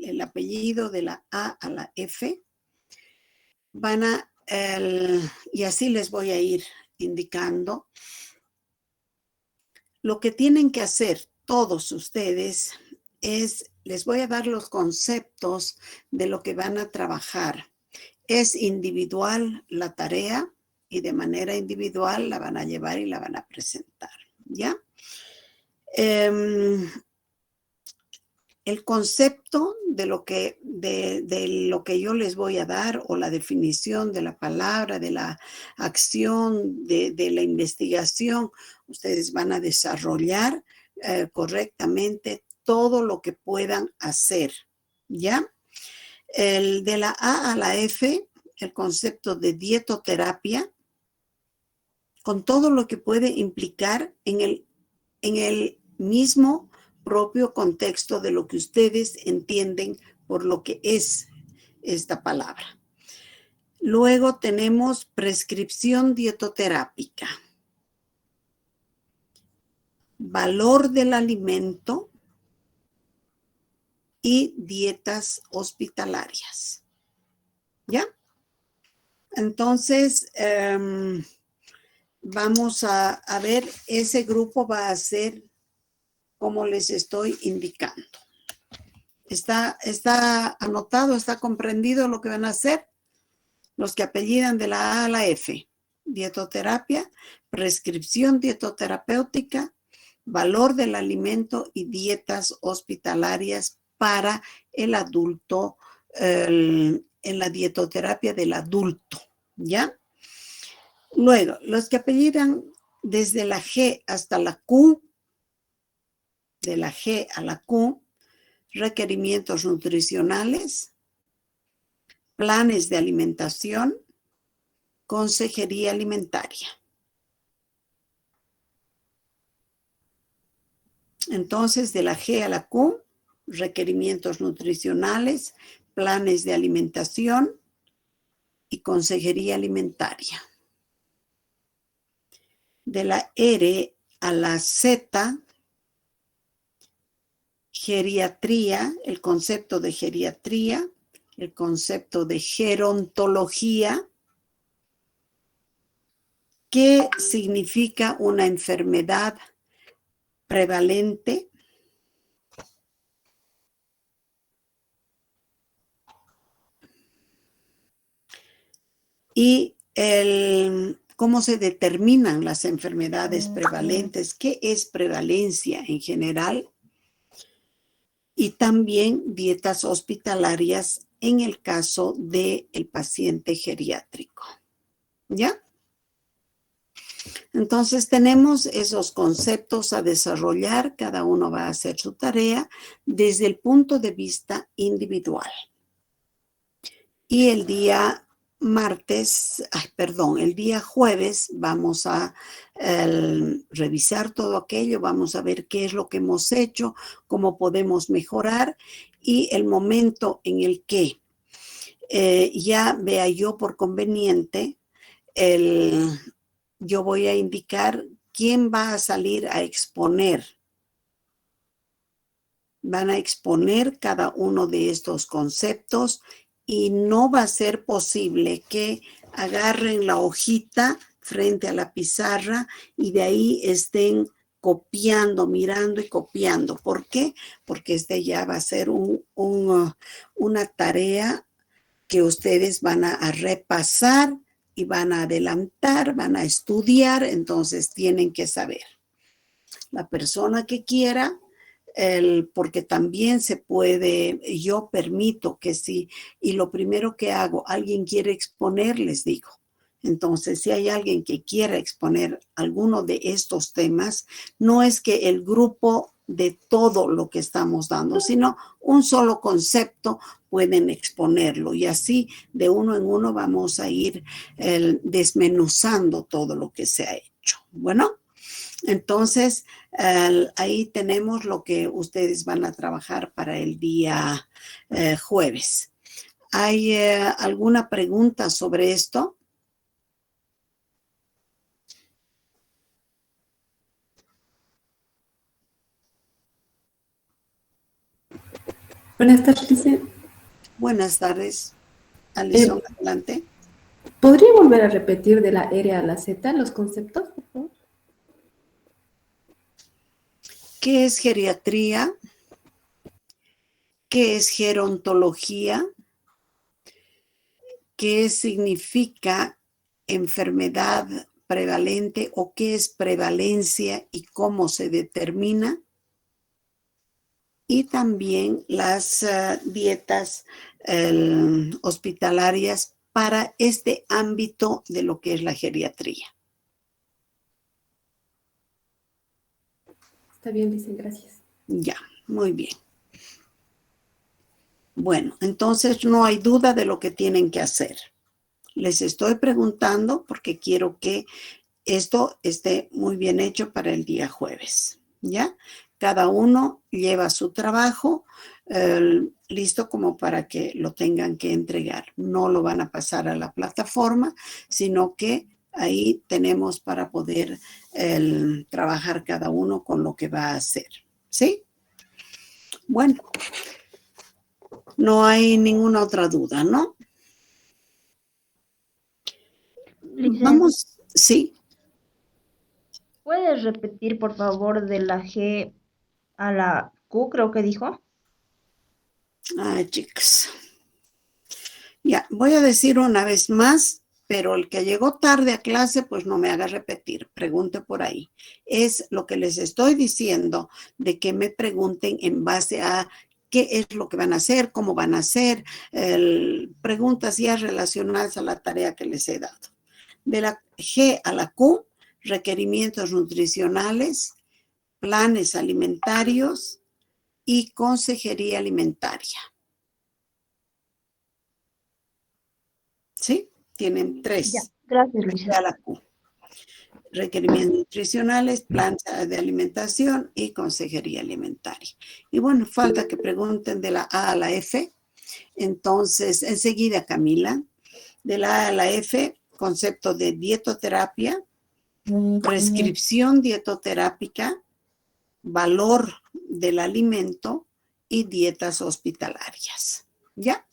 el apellido de la A a la F. Y así les voy a ir indicando. Lo que tienen que hacer todos ustedes es, les voy a dar los conceptos de lo que van a trabajar. Es individual la tarea y de manera individual la van a llevar y la van a presentar, ¿ya? El concepto de lo que yo les voy a dar, o la definición de la palabra, de la acción, de la investigación, ustedes van a desarrollar correctamente todo lo que puedan hacer, ¿ya? El de la A a la F, el concepto de dietoterapia, con todo lo que puede implicar en el mismo propio contexto de lo que ustedes entienden por lo que es esta palabra. Luego tenemos prescripción dietoterápica, valor del alimento y dietas hospitalarias. ¿Ya? Entonces, vamos a ver, ese grupo va a ser como les estoy indicando. ¿Está anotado, está comprendido lo que van a hacer? Los que apellidan de la A a la F. Dietoterapia, prescripción dietoterapéutica, valor del alimento y dietas hospitalarias para el adulto, en la dietoterapia del adulto, ¿ya? Luego, los que apellidan desde la G hasta la Q, de la G a la Q, requerimientos nutricionales, planes de alimentación, consejería alimentaria. Entonces, de la G a la Q, requerimientos nutricionales, planes de alimentación y consejería alimentaria. De la R a la Z, geriatría, el concepto de geriatría, el concepto de gerontología, que significa una enfermedad prevalente, y cómo se determinan las enfermedades prevalentes, qué es prevalencia en general, y también dietas hospitalarias en el caso del paciente geriátrico. ¿Ya? Entonces tenemos esos conceptos a desarrollar, cada uno va a hacer su tarea desde el punto de vista individual. Y el día jueves vamos a revisar todo aquello, vamos a ver qué es lo que hemos hecho, cómo podemos mejorar, y el momento en el que ya vea yo por conveniente, yo voy a indicar quién va a salir a exponer. Van a exponer cada uno de estos conceptos y no va a ser posible que agarren la hojita frente a la pizarra y de ahí estén copiando, mirando y copiando. ¿Por qué? Porque ya va a ser una tarea que ustedes van a repasar y van a adelantar, van a estudiar, entonces tienen que saber. La persona que quiera, porque también se puede, yo permito que sí, y lo primero que hago, alguien quiere exponer, les digo. Entonces, si hay alguien que quiera exponer alguno de estos temas, no es que el grupo de todo lo que estamos dando, sino un solo concepto pueden exponerlo, y así de uno en uno vamos a ir desmenuzando todo lo que se ha hecho. Bueno, entonces ahí tenemos lo que ustedes van a trabajar para el día jueves. ¿Hay alguna pregunta sobre esto? Buenas tardes, Buenas tardes, Alison, eh, adelante. ¿podría volver a repetir de la R a la Z los conceptos, por favor? ¿Qué es geriatría? ¿Qué es gerontología? ¿Qué significa enfermedad prevalente o qué es prevalencia y cómo se determina? Y también las dietas hospitalarias para este ámbito de lo que es la geriatría. Está bien, dicen, gracias. Ya, muy bien. Bueno, entonces no hay duda de lo que tienen que hacer. Les estoy preguntando porque quiero que esto esté muy bien hecho para el día jueves, ¿ya? Cada uno lleva su trabajo listo como para que lo tengan que entregar. No lo van a pasar a la plataforma, sino que ahí tenemos para poder trabajar cada uno con lo que va a hacer, ¿sí? Bueno, no hay ninguna otra duda, ¿no? Licencia, Vamos, sí. ¿puedes repetir por favor de la G a la Q, creo que dijo? Ay, chicas. Ya, voy a decir una vez más, pero el que llegó tarde a clase, pues no me haga repetir, pregunte por ahí. Es lo que les estoy diciendo, de que me pregunten en base a qué es lo que van a hacer, cómo van a hacer, preguntas ya relacionadas a la tarea que les he dado. De la G a la Q, requerimientos nutricionales, planes alimentarios y consejería alimentaria. ¿Sí? Tienen Ya, tres. gracias, A licencia. la Q. Requerimientos nutricionales, plan de alimentación y consejería alimentaria. Y bueno, falta que pregunten de la A a la F. Entonces, enseguida, Camila, de la A a la F, concepto de dietoterapia, prescripción dietoterápica, valor del alimento y dietas hospitalarias. ¿Ya?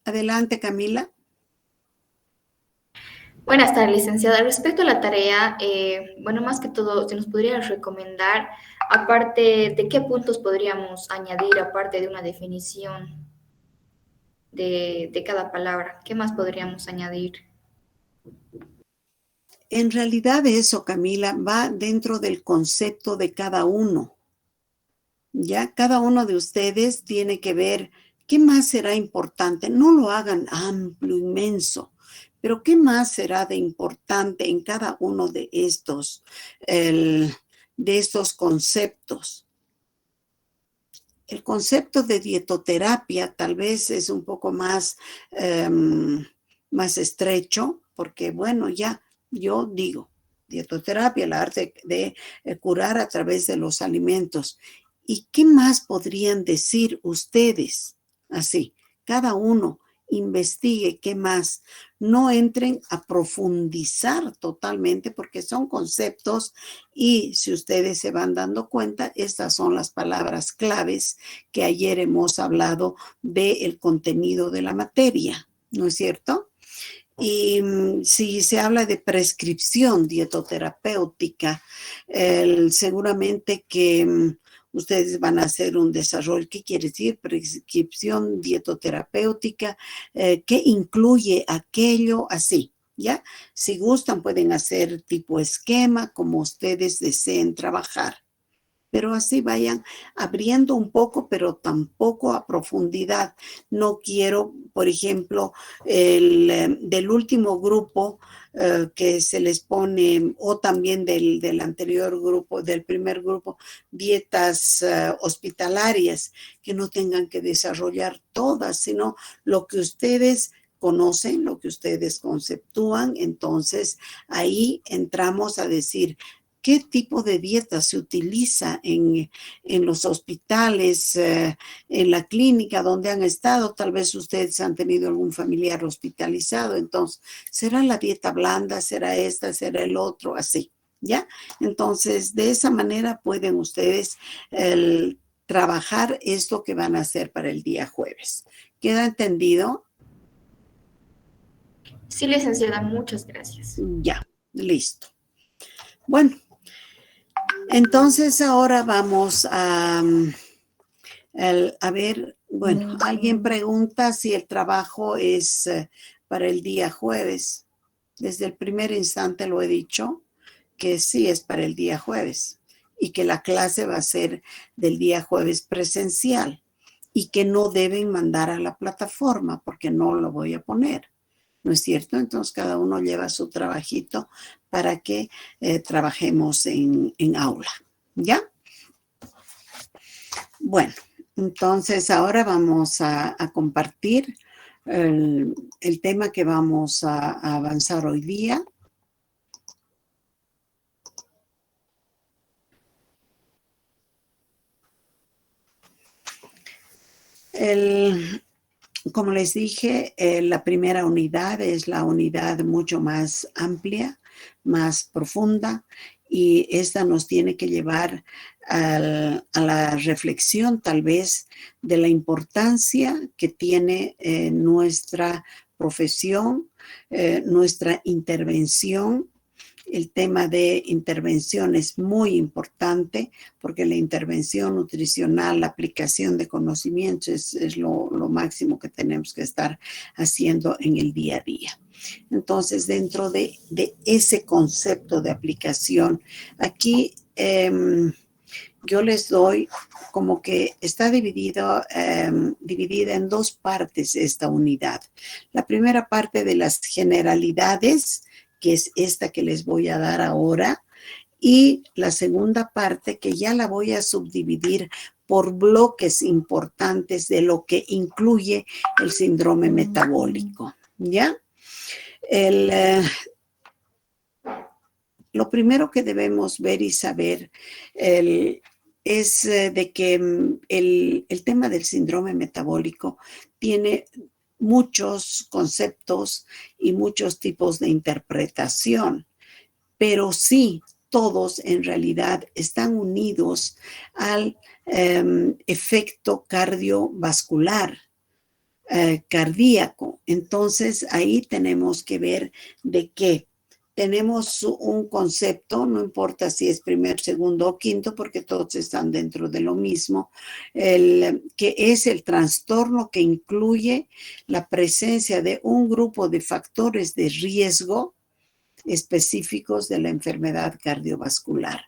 Adelante, Camila. Buenas tardes, licenciada. Respecto a la tarea, bueno, más que todo, si nos podría recomendar, aparte de qué puntos podríamos añadir, aparte de una definición de cada palabra, ¿qué más podríamos añadir? En realidad eso, Camila, va dentro del concepto de cada uno. Ya cada uno de ustedes tiene que ver qué más será importante. No lo hagan amplio, inmenso, pero qué más será de importante en cada uno de estos conceptos. El concepto de dietoterapia tal vez es un poco más estrecho, porque bueno, ya yo digo, dietoterapia, el arte de curar a través de los alimentos. ¿Y qué más podrían decir ustedes? Así, cada uno investigue qué más. No entren a profundizar totalmente porque son conceptos y si ustedes se van dando cuenta, estas son las palabras claves que ayer hemos hablado del contenido de la materia, ¿no es cierto? Y si se habla de prescripción dietoterapéutica, seguramente que ustedes van a hacer un desarrollo. ¿Qué quiere decir? Prescripción dietoterapéutica, ¿qué incluye aquello? Así, ¿ya? Si gustan, pueden hacer tipo esquema, como ustedes deseen trabajar. Pero así vayan abriendo un poco, pero tampoco a profundidad. No quiero, por ejemplo, del último grupo que se les pone, o también del anterior grupo, del primer grupo, dietas hospitalarias, que no tengan que desarrollar todas, sino lo que ustedes conocen, lo que ustedes conceptúan. Entonces ahí entramos a decir, ¿qué tipo de dieta se utiliza en los hospitales, en la clínica donde han estado? Tal vez ustedes han tenido algún familiar hospitalizado, entonces, ¿será la dieta blanda? ¿Será esta? ¿Será el otro? Así, ¿ya? Entonces, de esa manera pueden ustedes trabajar esto que van a hacer para el día jueves. ¿Queda entendido? Sí, licenciada, muchas gracias. Ya, listo. Bueno, entonces ahora vamos a ver, bueno, alguien pregunta si el trabajo es para el día jueves. Desde el primer instante lo he dicho, que sí es para el día jueves y que la clase va a ser del día jueves presencial y que no deben mandar a la plataforma porque no lo voy a poner. ¿No es cierto? Entonces cada uno lleva su trabajito para que trabajemos en aula. ¿Ya? Bueno, entonces ahora vamos a compartir el tema que vamos a avanzar hoy día. Como les dije, la primera unidad es la unidad mucho más amplia, más profunda, y esta nos tiene que llevar a la reflexión tal vez de la importancia que tiene nuestra profesión, nuestra intervención. El tema de intervención es muy importante porque la intervención nutricional, la aplicación de conocimientos es lo máximo que tenemos que estar haciendo en el día a día. Entonces, dentro de ese concepto de aplicación, aquí yo les doy como que está dividida en dos partes esta unidad. La primera parte de las generalidades, que es esta que les voy a dar ahora, y la segunda parte que ya la voy a subdividir por bloques importantes de lo que incluye el síndrome metabólico, ¿ya? Lo primero que debemos ver y saber es de que el tema del síndrome metabólico tiene muchos conceptos y muchos tipos de interpretación, pero sí, todos en realidad están unidos al efecto cardiovascular, cardíaco. Entonces, ahí tenemos que ver de qué. Tenemos un concepto, no importa si es primero, segundo o quinto, porque todos están dentro de lo mismo, que es el trastorno que incluye la presencia de un grupo de factores de riesgo específicos de la enfermedad cardiovascular.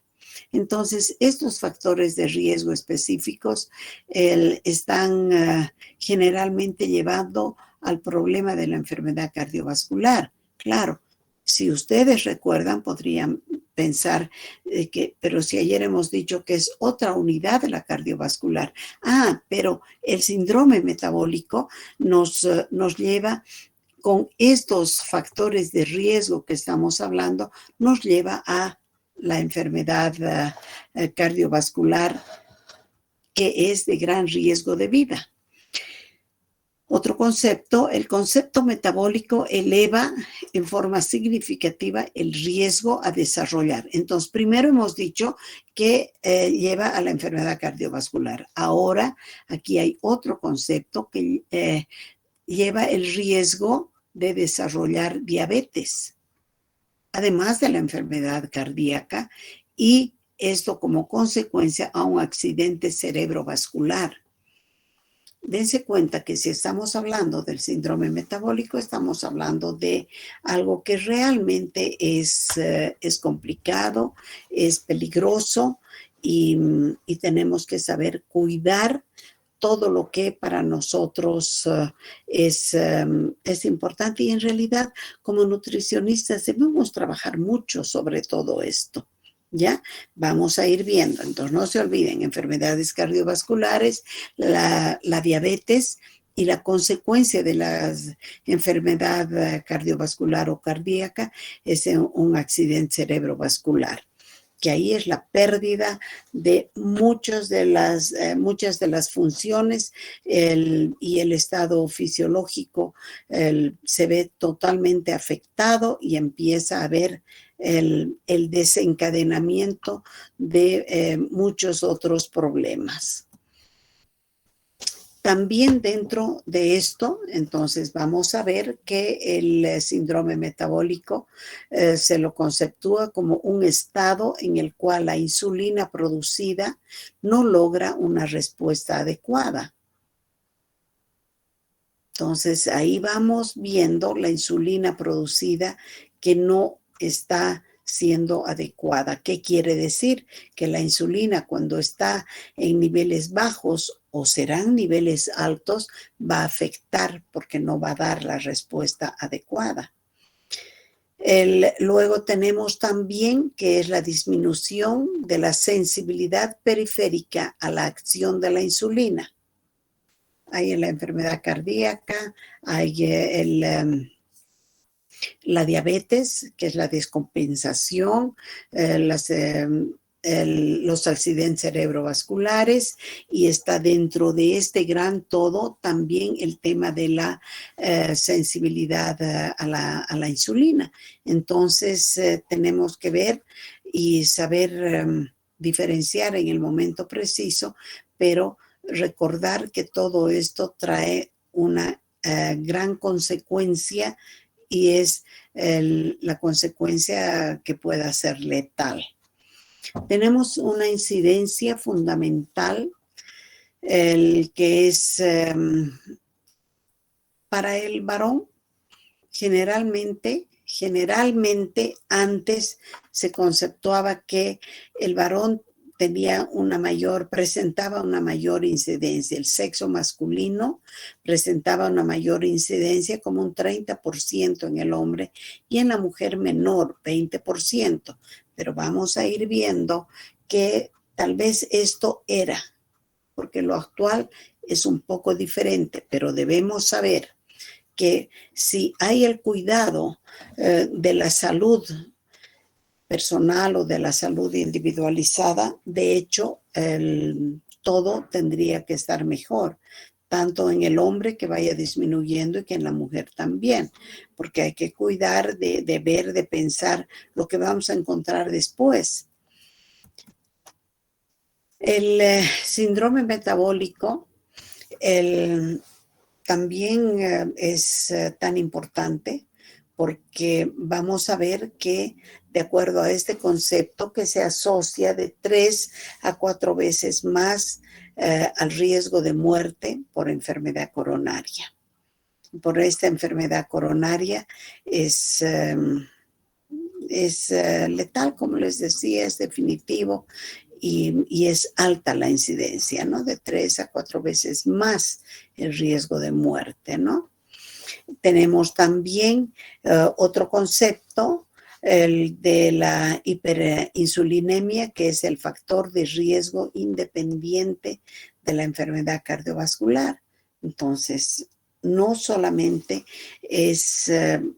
Entonces, estos factores de riesgo específicos están generalmente llevando al problema de la enfermedad cardiovascular. Claro, si ustedes recuerdan, podrían pensar pero si ayer hemos dicho que es otra unidad de la cardiovascular. Pero el síndrome metabólico nos lleva con estos factores de riesgo que estamos hablando, nos lleva a la enfermedad cardiovascular que es de gran riesgo de vida. Otro concepto, el concepto metabólico eleva en forma significativa el riesgo a desarrollar. Entonces, primero hemos dicho que lleva a la enfermedad cardiovascular. Ahora, aquí hay otro concepto que lleva el riesgo de desarrollar diabetes, además de la enfermedad cardíaca, y esto como consecuencia a un accidente cerebrovascular. Dense cuenta que si estamos hablando del síndrome metabólico, estamos hablando de algo que realmente es complicado, es peligroso y tenemos que saber cuidar todo lo que para nosotros es importante. Y en realidad, como nutricionistas, debemos trabajar mucho sobre todo esto. ¿Ya? Vamos a ir viendo. Entonces, no se olviden, enfermedades cardiovasculares, la diabetes y la consecuencia de la enfermedad cardiovascular o cardíaca es un accidente cerebrovascular, que ahí es la pérdida de muchas de las funciones y el estado fisiológico se ve totalmente afectado y empieza a haber el desencadenamiento de muchos otros problemas. También dentro de esto, entonces vamos a ver que el síndrome metabólico se lo conceptúa como un estado en el cual la insulina producida no logra una respuesta adecuada. Entonces ahí vamos viendo la insulina producida que no está siendo adecuada. ¿Qué quiere decir? Que la insulina cuando está en niveles bajos o serán niveles altos va a afectar porque no va a dar la respuesta adecuada. Luego tenemos también que es la disminución de la sensibilidad periférica a la acción de la insulina. Hay en la enfermedad cardíaca, hay la diabetes, que es la descompensación, los accidentes cerebrovasculares, y está dentro de este gran todo también el tema de la sensibilidad a la insulina. Entonces tenemos que ver y saber diferenciar en el momento preciso, pero recordar que todo esto trae una gran consecuencia y es la consecuencia que pueda ser letal. Tenemos una incidencia fundamental, que es para el varón, generalmente antes se conceptuaba que el varón presentaba una mayor incidencia. El sexo masculino presentaba una mayor incidencia, como un 30% en el hombre, y en la mujer menor, 20%. Pero vamos a ir viendo que tal vez esto era, porque lo actual es un poco diferente, pero debemos saber que si hay el cuidado de la salud personal o de la salud individualizada, de hecho, todo tendría que estar mejor, tanto en el hombre que vaya disminuyendo y que en la mujer también, porque hay que cuidar de ver, de pensar lo que vamos a encontrar después. El síndrome metabólico también es tan importante porque vamos a ver que de acuerdo a este concepto que se asocia de 3 a 4 veces más al riesgo de muerte por enfermedad coronaria. Por esta enfermedad coronaria es letal, como les decía, es definitivo y es alta la incidencia, ¿no? De 3 a 4 veces más el riesgo de muerte, ¿no? Tenemos también otro concepto, el de la hiperinsulinemia, que es el factor de riesgo independiente de la enfermedad cardiovascular. Entonces, no solamente es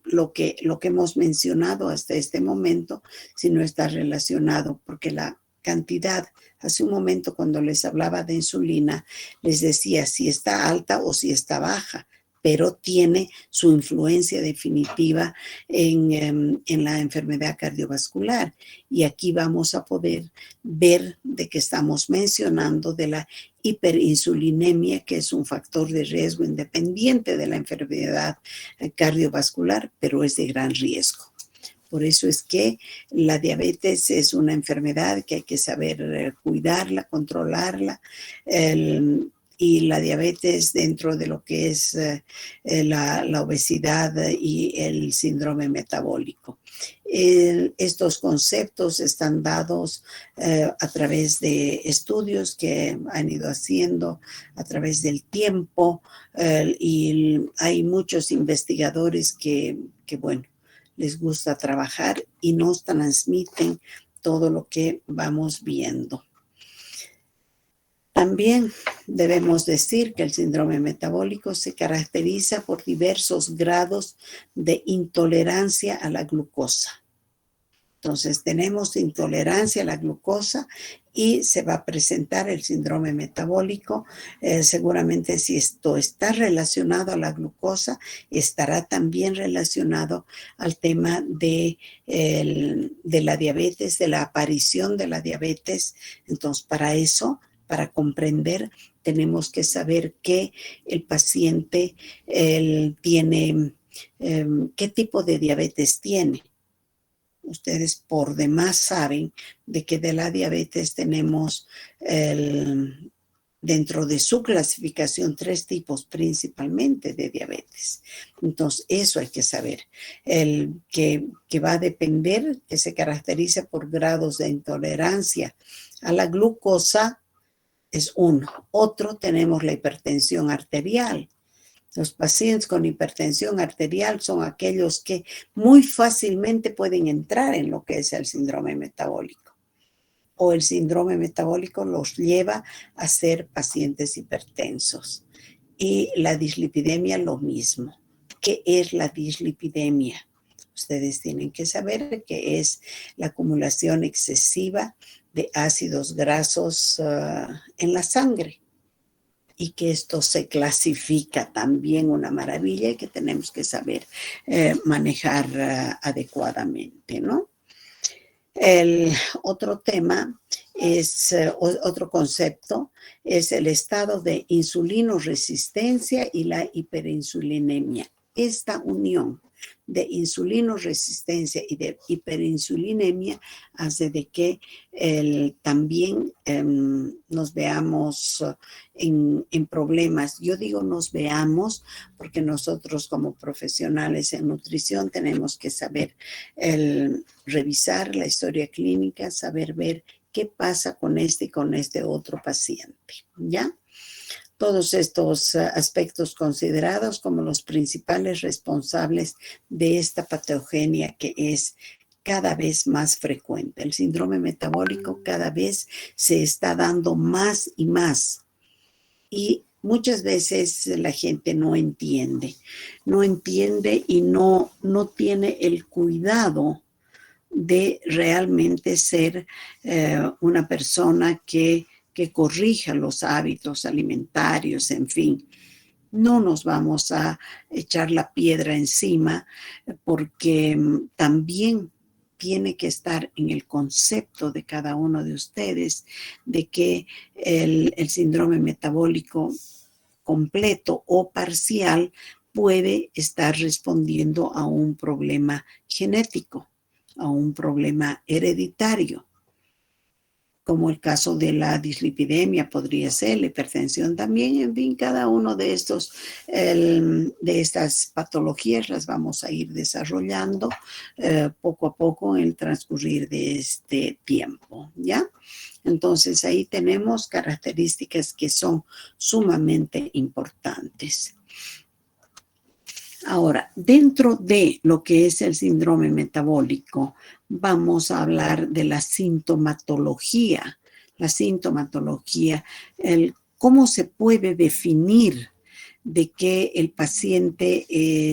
lo que hemos mencionado hasta este momento, sino está relacionado, porque la cantidad, hace un momento cuando les hablaba de insulina, les decía si está alta o si está baja, pero tiene su influencia definitiva en la enfermedad cardiovascular. Y aquí vamos a poder ver de que estamos mencionando de la hiperinsulinemia, que es un factor de riesgo independiente de la enfermedad cardiovascular, pero es de gran riesgo. Por eso es que la diabetes es una enfermedad que hay que saber cuidarla, controlarla, y la diabetes dentro de lo que es la obesidad y el síndrome metabólico. Estos conceptos están dados a través de estudios que han ido haciendo a través del tiempo, y hay muchos investigadores que bueno, les gusta trabajar y nos transmiten todo lo que vamos viendo. También debemos decir que el síndrome metabólico se caracteriza por diversos grados de intolerancia a la glucosa. Entonces tenemos intolerancia a la glucosa y se va a presentar el síndrome metabólico. Seguramente si esto está relacionado a la glucosa, estará también relacionado al tema de la diabetes, de la aparición de la diabetes. Entonces para eso, para comprender, tenemos que saber que el paciente tiene, qué tipo de diabetes tiene. Ustedes por demás saben de que de la diabetes tenemos dentro de su clasificación 3 tipos principalmente de diabetes. Entonces, eso hay que saber. Que va a depender, que se caracteriza por grados de intolerancia a la glucosa, es uno. Otro, tenemos la hipertensión arterial. Los pacientes con hipertensión arterial son aquellos que muy fácilmente pueden entrar en lo que es el síndrome metabólico. O el síndrome metabólico los lleva a ser pacientes hipertensos. Y la dislipidemia lo mismo. ¿Qué es la dislipidemia? Ustedes tienen que saber que es la acumulación excesiva de ácidos grasos en la sangre. Y que esto se clasifica también una maravilla y que tenemos que saber manejar adecuadamente, ¿no? El otro tema es, otro concepto, es el estado de insulinoresistencia y la hiperinsulinemia. Esta unión de insulinoresistencia y de hiperinsulinemia hace de que también nos veamos en problemas. Yo digo nos veamos porque nosotros como profesionales en nutrición tenemos que saber revisar la historia clínica, saber ver qué pasa con este y con este otro paciente, ¿ya? Todos estos aspectos considerados como los principales responsables de esta patogenia que es cada vez más frecuente. El síndrome metabólico cada vez se está dando más y más. Y muchas veces la gente no entiende y no tiene el cuidado de realmente ser una persona que corrija los hábitos alimentarios, en fin. No nos vamos a echar la piedra encima porque también tiene que estar en el concepto de cada uno de ustedes de que el síndrome metabólico completo o parcial puede estar respondiendo a un problema genético, a un problema hereditario, como el caso de la dislipidemia podría ser, la hipertensión también, en fin, cada uno de estas patologías las vamos a ir desarrollando poco a poco en el transcurrir de este tiempo, ¿ya? Entonces ahí tenemos características que son sumamente importantes. Ahora, dentro de lo que es el síndrome metabólico, vamos a hablar de la sintomatología. La sintomatología, cómo se puede definir de que el paciente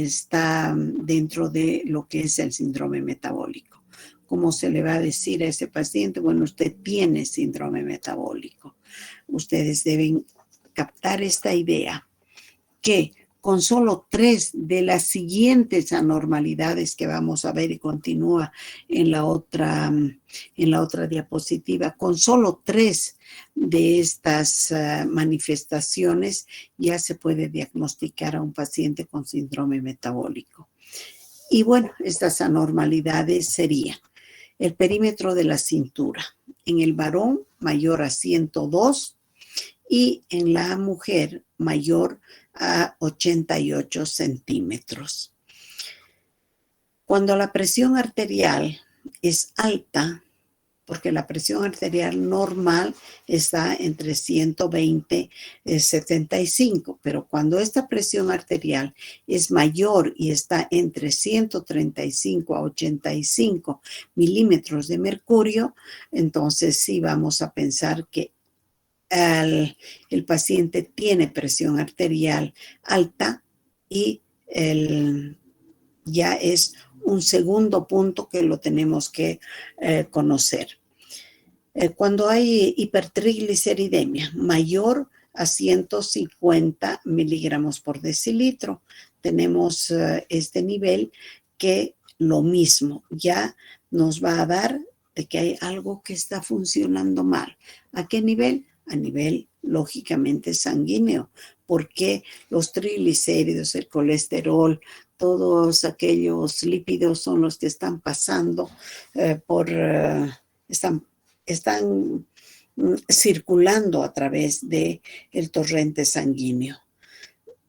está dentro de lo que es el síndrome metabólico. ¿Cómo se le va a decir a ese paciente? Bueno, usted tiene síndrome metabólico. Ustedes deben captar esta idea que con solo 3 de las siguientes anormalidades que vamos a ver y continúa en la otra diapositiva, con solo 3 de estas manifestaciones ya se puede diagnosticar a un paciente con síndrome metabólico. Y bueno, estas anormalidades serían el perímetro de la cintura, en el varón mayor a 102 y en la mujer mayor a 88 centímetros. Cuando la presión arterial es alta, porque la presión arterial normal está entre 120 y 75, pero cuando esta presión arterial es mayor y está entre 135 a 85 milímetros de mercurio, entonces sí vamos a pensar que el paciente tiene presión arterial alta y ya es un segundo punto que lo tenemos que conocer. Cuando hay hipertrigliceridemia mayor a 150 miligramos por decilitro, tenemos este nivel que lo mismo ya nos va a dar de que hay algo que está funcionando mal. ¿A qué nivel? A nivel lógicamente sanguíneo, porque los triglicéridos, el colesterol, todos aquellos lípidos son los que están pasando están circulando a través del torrente sanguíneo.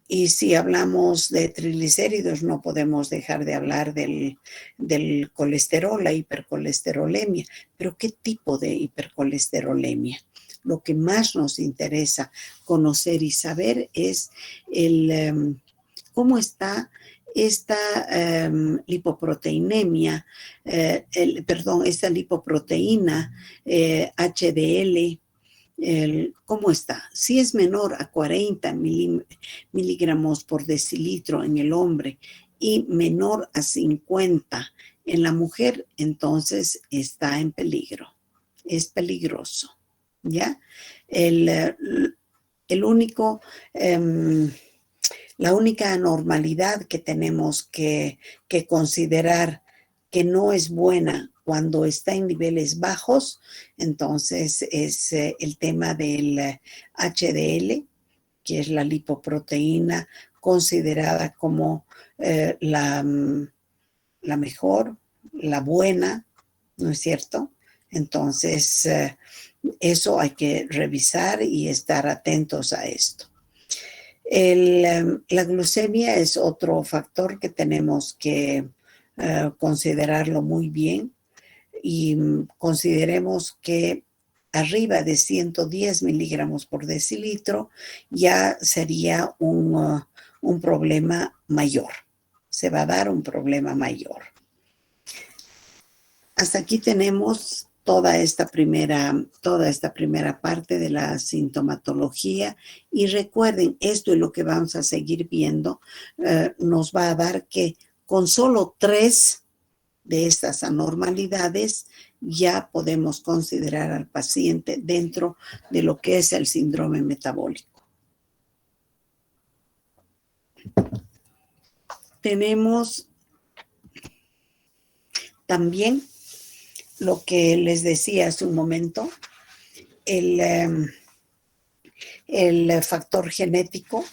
Y si hablamos de triglicéridos, no podemos dejar de hablar del colesterol, la hipercolesterolemia. Pero ¿qué tipo de hipercolesterolemia? Lo que más nos interesa conocer y saber es cómo está esta lipoproteinemia, esta lipoproteína HDL, ¿cómo está? Si es menor a 40 miligramos por decilitro en el hombre y menor a 50 en la mujer, entonces está en peligro, es peligroso, ¿ya? La única anormalidad que tenemos que considerar que no es buena cuando está en niveles bajos, entonces es el tema del HDL, que es la lipoproteína considerada como la mejor, la buena, ¿no es cierto? Entonces, eso hay que revisar y estar atentos a esto. La glucemia es otro factor que tenemos que considerarlo muy bien y consideremos que arriba de 110 miligramos por decilitro ya sería un problema mayor. Se va a dar un problema mayor. Hasta aquí tenemos toda esta primera parte de la sintomatología. Y recuerden, esto es lo que vamos a seguir viendo. Nos va a dar que con solo 3 de estas anormalidades ya podemos considerar al paciente dentro de lo que es el síndrome metabólico. Tenemos también lo que les decía hace un momento, el factor genético.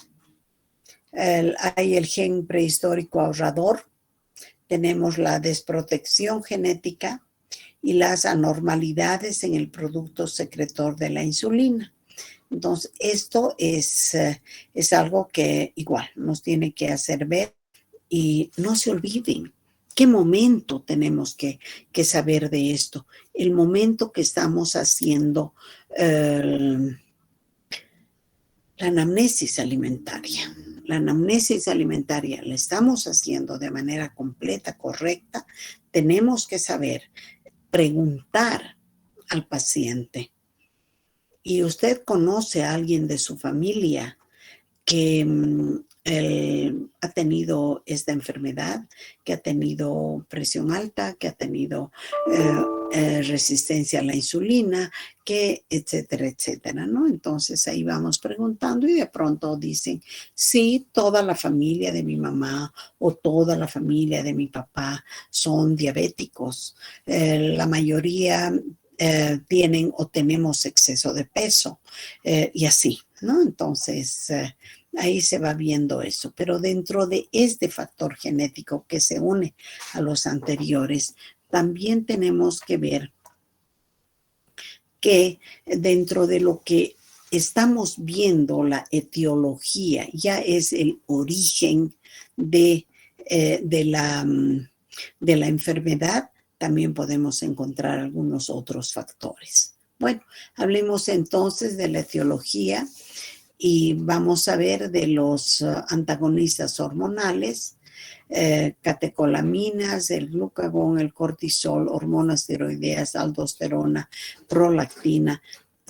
Hay el gen prehistórico ahorrador, tenemos la desprotección genética y las anormalidades en el producto secretor de la insulina. Entonces, esto es algo que igual nos tiene que hacer ver y no se olviden. ¿Qué momento tenemos que saber de esto? El momento que estamos haciendo la anamnesis alimentaria. La anamnesis alimentaria la estamos haciendo de manera completa, correcta. Tenemos que saber preguntar al paciente. ¿Y usted conoce a alguien de su familia que ha tenido esta enfermedad, que ha tenido presión alta, que ha tenido resistencia a la insulina, que etcétera, etcétera, ¿no? Entonces ahí vamos preguntando y de pronto dicen, sí, toda la familia de mi mamá o toda la familia de mi papá son diabéticos. La mayoría tienen o tenemos exceso de peso y así, ¿no? Entonces ahí se va viendo eso, pero dentro de este factor genético que se une a los anteriores, también tenemos que ver que dentro de lo que estamos viendo, la etiología, ya es el origen de la enfermedad, también podemos encontrar algunos otros factores. Bueno, hablemos entonces de la etiología. Y vamos a ver de los antagonistas hormonales, catecolaminas, el glucagón, el cortisol, hormonas tiroideas, aldosterona, prolactina.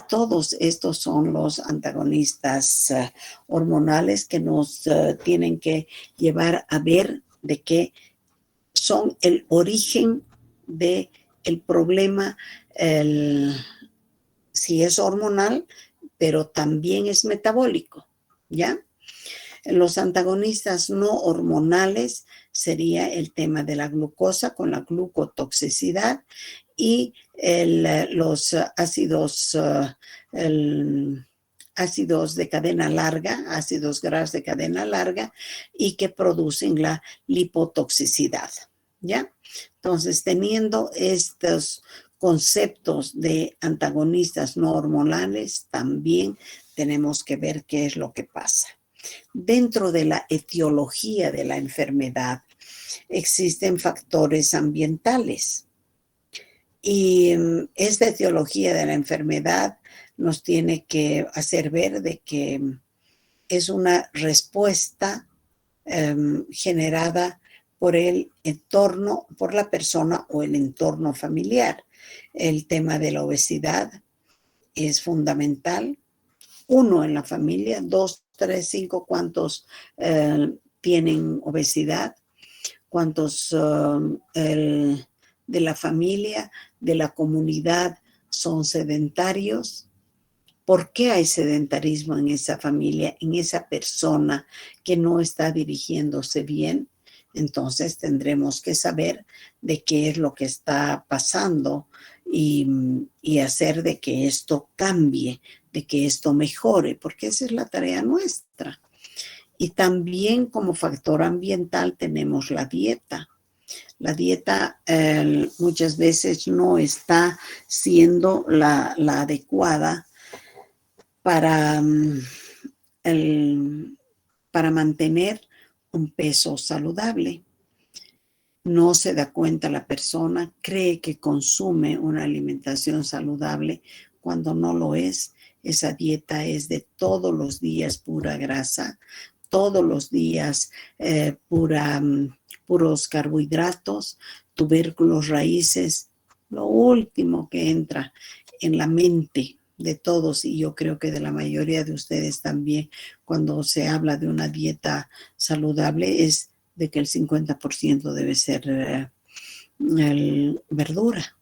Todos estos son los antagonistas hormonales que nos tienen que llevar a ver de qué son el origen del problema, si es hormonal, pero también es metabólico, ¿ya? Los antagonistas no hormonales sería el tema de la glucosa con la glucotoxicidad y los ácidos ácidos de cadena larga, ácidos grasos de cadena larga, y que producen la lipotoxicidad, ¿ya? Entonces, teniendo estos conceptos de antagonistas no hormonales, también tenemos que ver qué es lo que pasa. Dentro de la etiología de la enfermedad existen factores ambientales. Y esta etiología de la enfermedad nos tiene que hacer ver de que es una respuesta generada por el entorno, por la persona o el entorno familiar. El tema de la obesidad es fundamental. 1 en la familia, 2, 3, 5, ¿cuántos tienen obesidad? ¿Cuántos de la familia, de la comunidad son sedentarios? ¿Por qué hay sedentarismo en esa familia, en esa persona que no está dirigiéndose bien? Entonces tendremos que saber de qué es lo que está pasando y hacer de que esto cambie, de que esto mejore, porque esa es la tarea nuestra. Y también como factor ambiental tenemos la dieta. La dieta muchas veces no está siendo la adecuada para mantener un peso saludable. No se da cuenta la persona, cree que consume una alimentación saludable cuando no lo es. Esa dieta es de todos los días pura grasa, todos los días puros carbohidratos, tubérculos, raíces. Lo último que entra en la mente de todos, y yo creo que de la mayoría de ustedes también, cuando se habla de una dieta saludable, es de que el 50% debe ser verdura.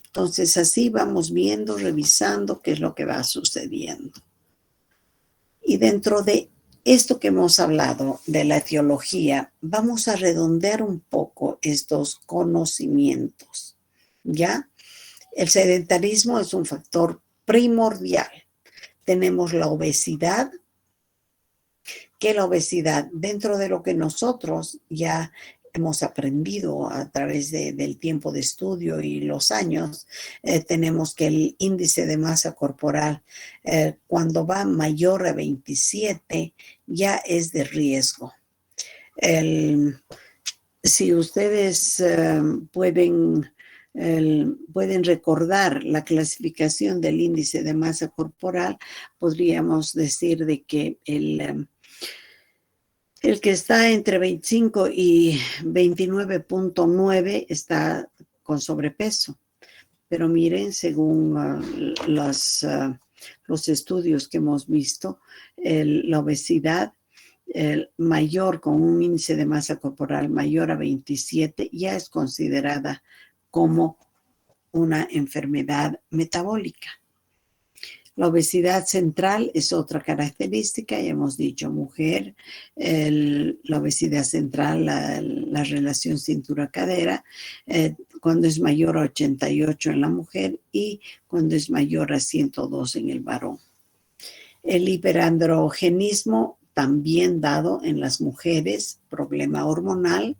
Entonces así vamos viendo, revisando qué es lo que va sucediendo. Y dentro de esto que hemos hablado de la etiología, vamos a redondear un poco estos conocimientos, ¿ya? El sedentarismo es un factor primordial. Tenemos la obesidad, que la obesidad, dentro de lo que nosotros ya hemos aprendido a través del tiempo de estudio y los años, tenemos que el índice de masa corporal, cuando va mayor a 27, ya es de riesgo. Si ustedes pueden recordar la clasificación del índice de masa corporal, podríamos decir de que el que está entre 25 y 29.9 está con sobrepeso. Pero miren, según los estudios que hemos visto, la obesidad mayor, con un índice de masa corporal mayor a 27, ya es considerada como una enfermedad metabólica. La obesidad central es otra característica, ya hemos dicho, mujer, la obesidad central, la relación cintura-cadera, cuando es mayor a 88 en la mujer y cuando es mayor a 102 en el varón. El hiperandrogenismo también dado en las mujeres, problema hormonal,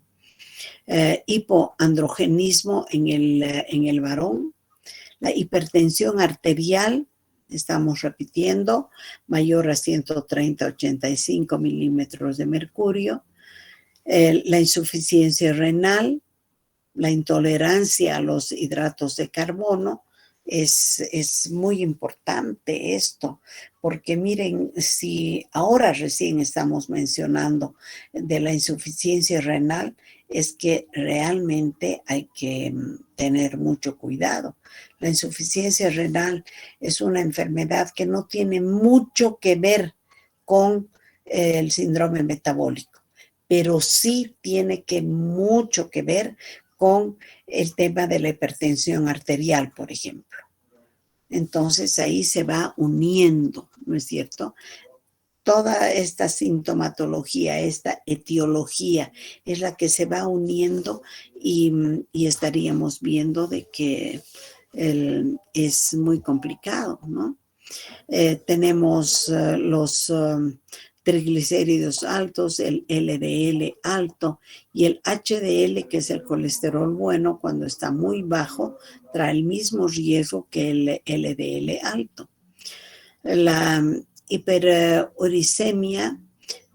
hipoandrogenismo en el varón, la hipertensión arterial, estamos repitiendo, mayor a 130-85 milímetros de mercurio, la insuficiencia renal, la intolerancia a los hidratos de carbono. Es muy importante esto, porque miren, si ahora recién estamos mencionando de la insuficiencia renal, es que realmente hay que tener mucho cuidado. La insuficiencia renal es una enfermedad que no tiene mucho que ver con el síndrome metabólico, pero sí tiene mucho que ver con el tema de la hipertensión arterial, por ejemplo. Entonces ahí se va uniendo, ¿no es cierto? Toda esta sintomatología, esta etiología es la que se va uniendo y estaríamos viendo de que es muy complicado, ¿no? Tenemos los triglicéridos altos, el LDL alto y el HDL, que es el colesterol bueno, cuando está muy bajo, trae el mismo riesgo que el LDL alto. La hiperuricemia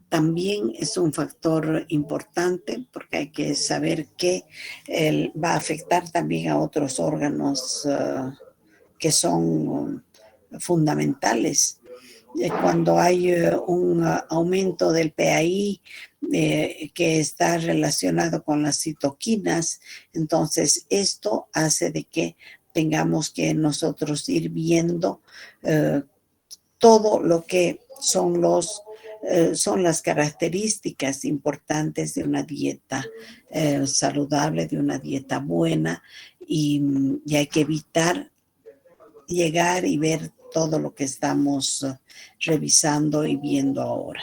también es un factor importante porque hay que saber que va a afectar también a otros órganos que son fundamentales. Cuando hay un aumento del PAI que está relacionado con las citoquinas, entonces esto hace de que tengamos que nosotros ir viendo todo lo que son las características importantes de una dieta saludable, de una dieta buena, y hay que evitar llegar y ver todo lo que estamos revisando y viendo ahora.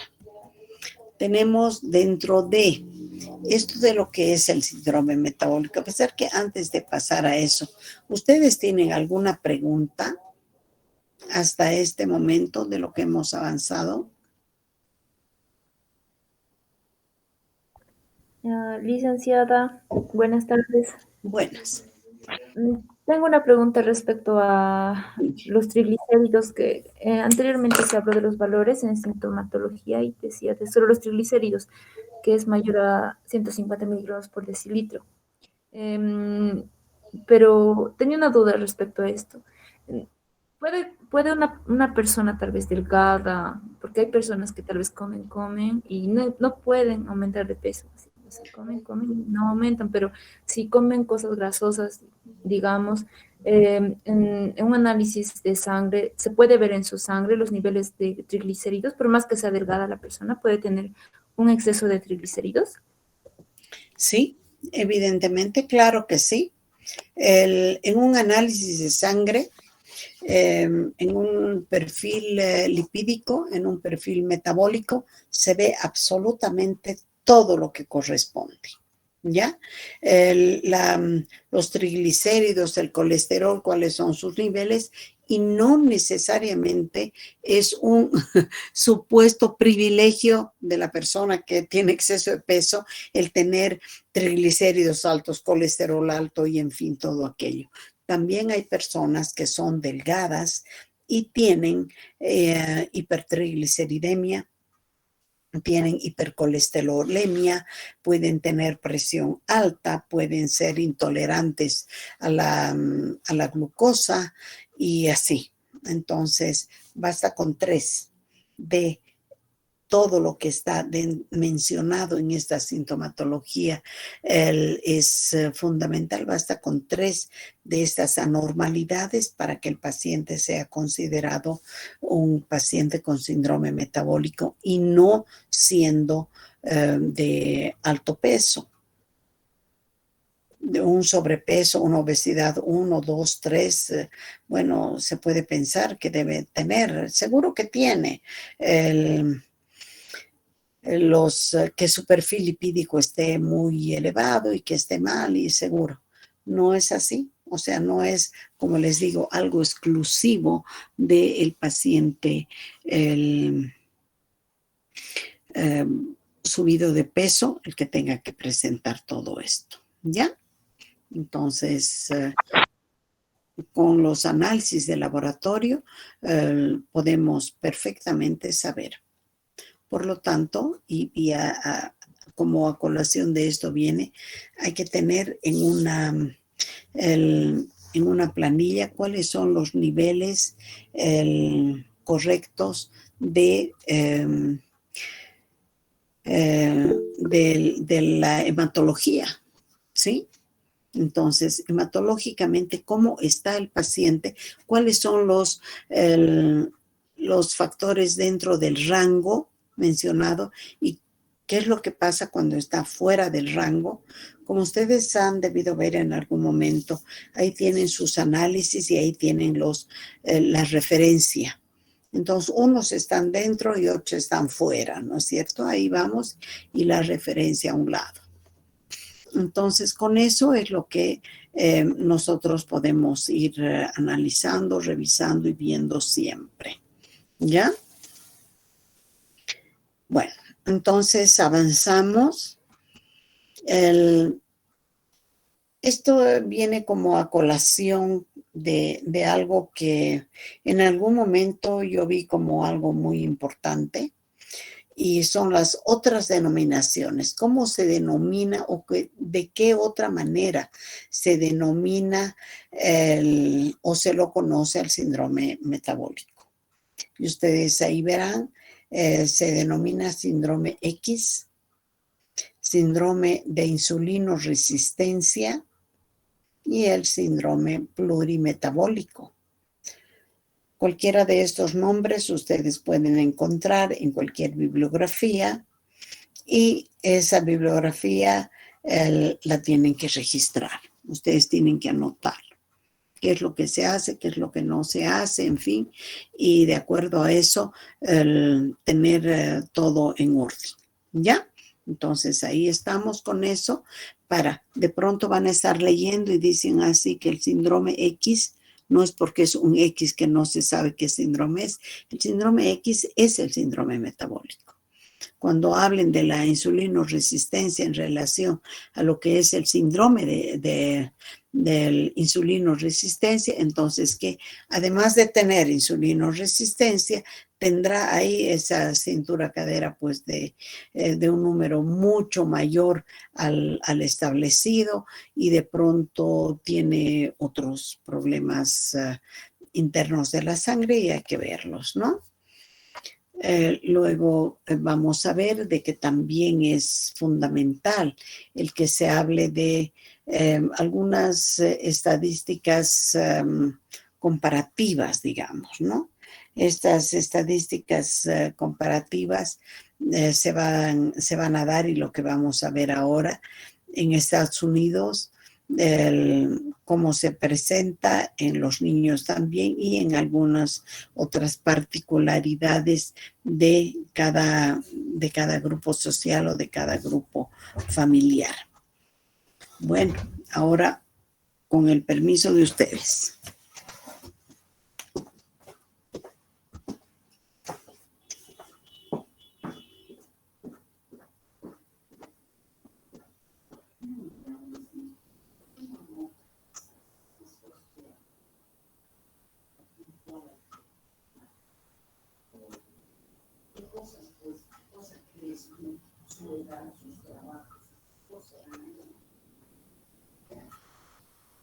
Tenemos dentro de esto de lo que es el síndrome metabólico, a pesar que antes de pasar a eso, ¿ustedes tienen alguna pregunta hasta este momento de lo que hemos avanzado? Licenciada, buenas tardes. Buenas. Tengo una pregunta respecto a los triglicéridos, que anteriormente se habló de los valores en sintomatología y decía de solo los triglicéridos, que es mayor a 150 miligramos por decilitro. Pero tenía una duda respecto a esto. ¿Puede una persona tal vez delgada, porque hay personas que tal vez comen y no pueden aumentar de peso? O sea, comen y no aumentan, pero si comen cosas grasosas, digamos, en un análisis de sangre, se puede ver en su sangre los niveles de triglicéridos, por más que sea delgada la persona, puede tener un exceso de triglicéridos. Sí, evidentemente, claro que sí. En un análisis de sangre, en un perfil lipídico, en un perfil metabólico, se ve absolutamente todo lo que corresponde, ¿ya? Los triglicéridos, el colesterol, cuáles son sus niveles, y no necesariamente es un supuesto privilegio de la persona que tiene exceso de peso el tener triglicéridos altos, colesterol alto y en fin, todo aquello. También hay personas que son delgadas y tienen hipertrigliceridemia, tienen hipercolesterolemia, pueden tener presión alta, pueden ser intolerantes a la glucosa y así. Entonces, basta con 3 de todo lo que está mencionado en esta sintomatología. Es fundamental, basta con 3 de estas anormalidades para que el paciente sea considerado un paciente con síndrome metabólico y no siendo de alto peso. De un sobrepeso, una obesidad 1, 2, 3, bueno, se puede pensar que debe tener, seguro que tiene que su perfil lipídico esté muy elevado y que esté mal, y seguro. No es así. O sea, no es, como les digo, algo exclusivo del paciente subido de peso el que tenga que presentar todo esto, ¿ya? Entonces, con los análisis de laboratorio podemos perfectamente saber. Por lo tanto, como a colación de esto viene, hay que tener en una planilla cuáles son los niveles correctos de la hematología, ¿sí? Entonces, hematológicamente, ¿cómo está el paciente? ¿Cuáles son los factores dentro del rango mencionado y qué es lo que pasa cuando está fuera del rango? Como ustedes han debido ver en algún momento, ahí tienen sus análisis y ahí tienen la referencia. Entonces, unos están dentro y otros están fuera, ¿no es cierto? Ahí vamos, y la referencia a un lado. Entonces, con eso es lo que nosotros podemos ir analizando, revisando y viendo siempre. ¿Ya? Bueno, entonces avanzamos. Esto viene como a colación de algo que en algún momento yo vi como algo muy importante, y son las otras denominaciones. ¿Cómo se denomina o de qué otra manera se denomina o se lo conoce al síndrome metabólico? Y ustedes ahí verán, se denomina síndrome X, síndrome de insulinoresistencia y el síndrome plurimetabólico. Cualquiera de estos nombres ustedes pueden encontrar en cualquier bibliografía, y esa bibliografía la tienen que registrar. Ustedes tienen que anotar qué es lo que se hace, qué es lo que no se hace, en fin, y de acuerdo a eso tener todo en orden. ¿Ya? Entonces ahí estamos con eso. De pronto van a estar leyendo y dicen así que el síndrome X no es porque es un X que no se sabe qué síndrome es. El síndrome X es el síndrome metabólico. Cuando hablen de la insulinoresistencia en relación a lo que es el síndrome del insulinoresistencia, entonces que además de tener insulinoresistencia, tendrá ahí esa cintura cadera pues de un número mucho mayor al establecido, y de pronto tiene otros problemas internos de la sangre y hay que verlos, ¿no? Luego vamos a ver de que también es fundamental el que se hable de algunas estadísticas comparativas, digamos, ¿no? Estas estadísticas comparativas se van a dar, y lo que vamos a ver ahora en Estados Unidos, cómo se presenta en los niños también, y en algunas otras particularidades de cada grupo social o de cada grupo familiar. Bueno, ahora con el permiso de ustedes.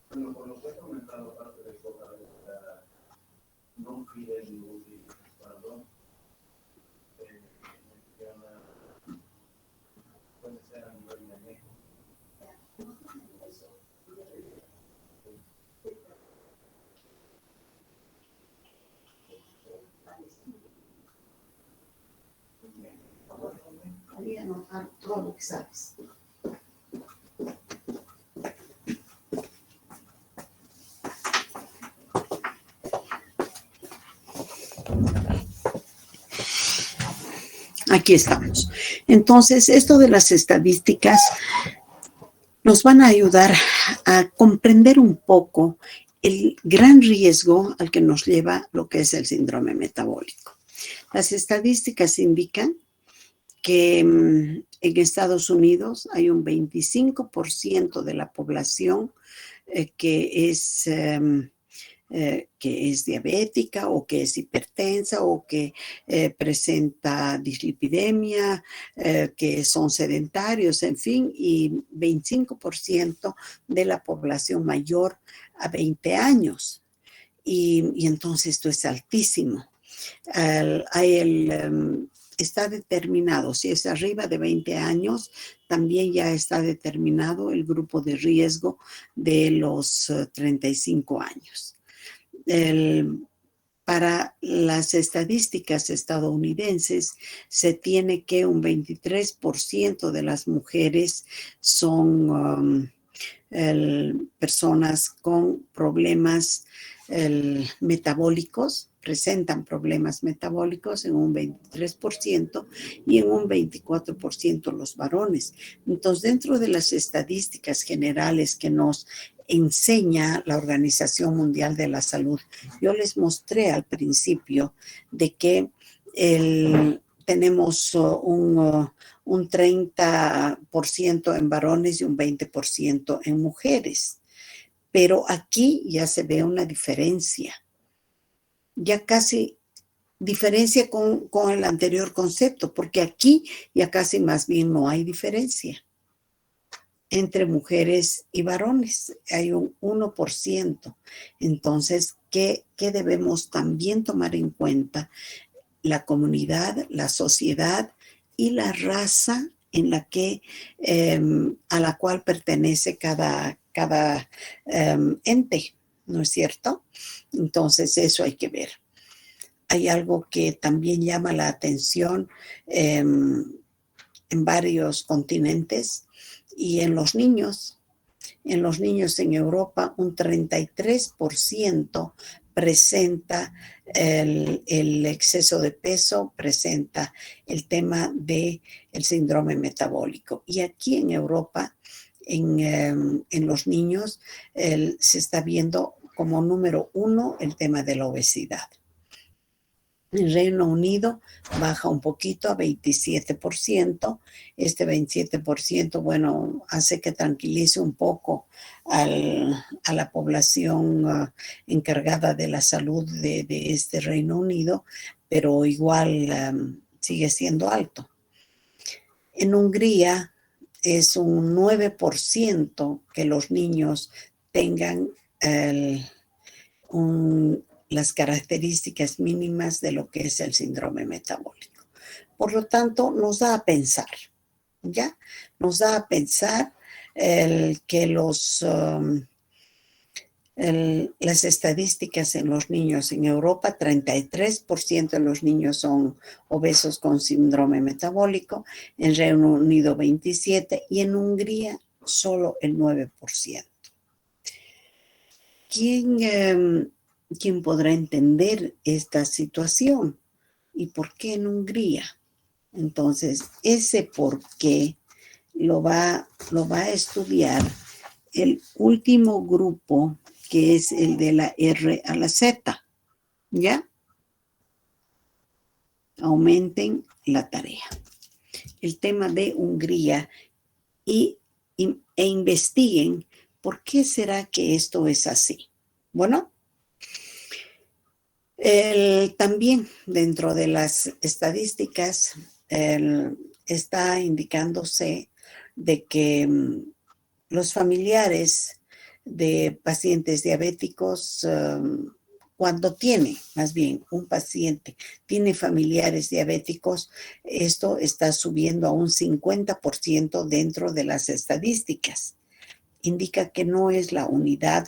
Bueno, por lo que he comentado, aparte de cosas no pide ningún perdón, puede ser a nivel de México. Voy a anotar todo lo que sabes. Aquí estamos. Entonces, esto de las estadísticas nos van a ayudar a comprender un poco el gran riesgo al que nos lleva lo que es el síndrome metabólico. Las estadísticas indican que en Estados Unidos hay un 25% de la población que es diabética, o que es hipertensa, o que presenta dislipidemia, que son sedentarios, en fin, y 25% de la población mayor a 20 años. Y entonces esto es altísimo. Está determinado, si es arriba de 20 años, también ya está determinado el grupo de riesgo de los 35 años. Para las estadísticas estadounidenses, se tiene que un 23% de las mujeres son personas con problemas metabólicos, presentan problemas metabólicos en un 23%, y en un 24% los varones. Entonces, dentro de las estadísticas generales que nos enseña la Organización Mundial de la Salud. Yo les mostré al principio de que tenemos un 30% en varones y un 20% en mujeres. Pero aquí ya se ve una diferencia. Ya casi diferencia con el anterior concepto, porque aquí ya casi más bien no hay diferencia entre mujeres y varones. Hay un 1%. Entonces, ¿qué debemos también tomar en cuenta? La comunidad, la sociedad y la raza en la que, a la cual pertenece cada ente, ¿no es cierto? Entonces, eso hay que ver. Hay algo que también llama la atención en varios continentes y en los niños. En los niños en Europa, un 33% presenta el exceso de peso, presenta el tema del síndrome metabólico. Y aquí en Europa, en los niños, se está viendo como número 1 el tema de la obesidad. En Reino Unido baja un poquito a 27%. Este 27%, bueno, hace que tranquilice un poco a la población encargada de la salud de este Reino Unido, pero igual sigue siendo alto. En Hungría es un 9% que los niños tengan las características mínimas de lo que es el síndrome metabólico. Por lo tanto, nos da a pensar, ¿ya? Nos da a pensar que las estadísticas en los niños en Europa, 33% de los niños son obesos con síndrome metabólico, en Reino Unido 27% y en Hungría solo el 9%. ¿Quién podrá entender esta situación? ¿Y por qué en Hungría? Entonces, ese por qué lo va a estudiar el último grupo, que es el de la R a la Z. ¿Ya? Aumenten la tarea. El tema de Hungría e investiguen por qué será que esto es así. Bueno, también dentro de las estadísticas está indicándose de que los familiares de pacientes diabéticos, cuando más bien un paciente tiene familiares diabéticos, esto está subiendo a un 50% dentro de las estadísticas. Indica que no es la unidad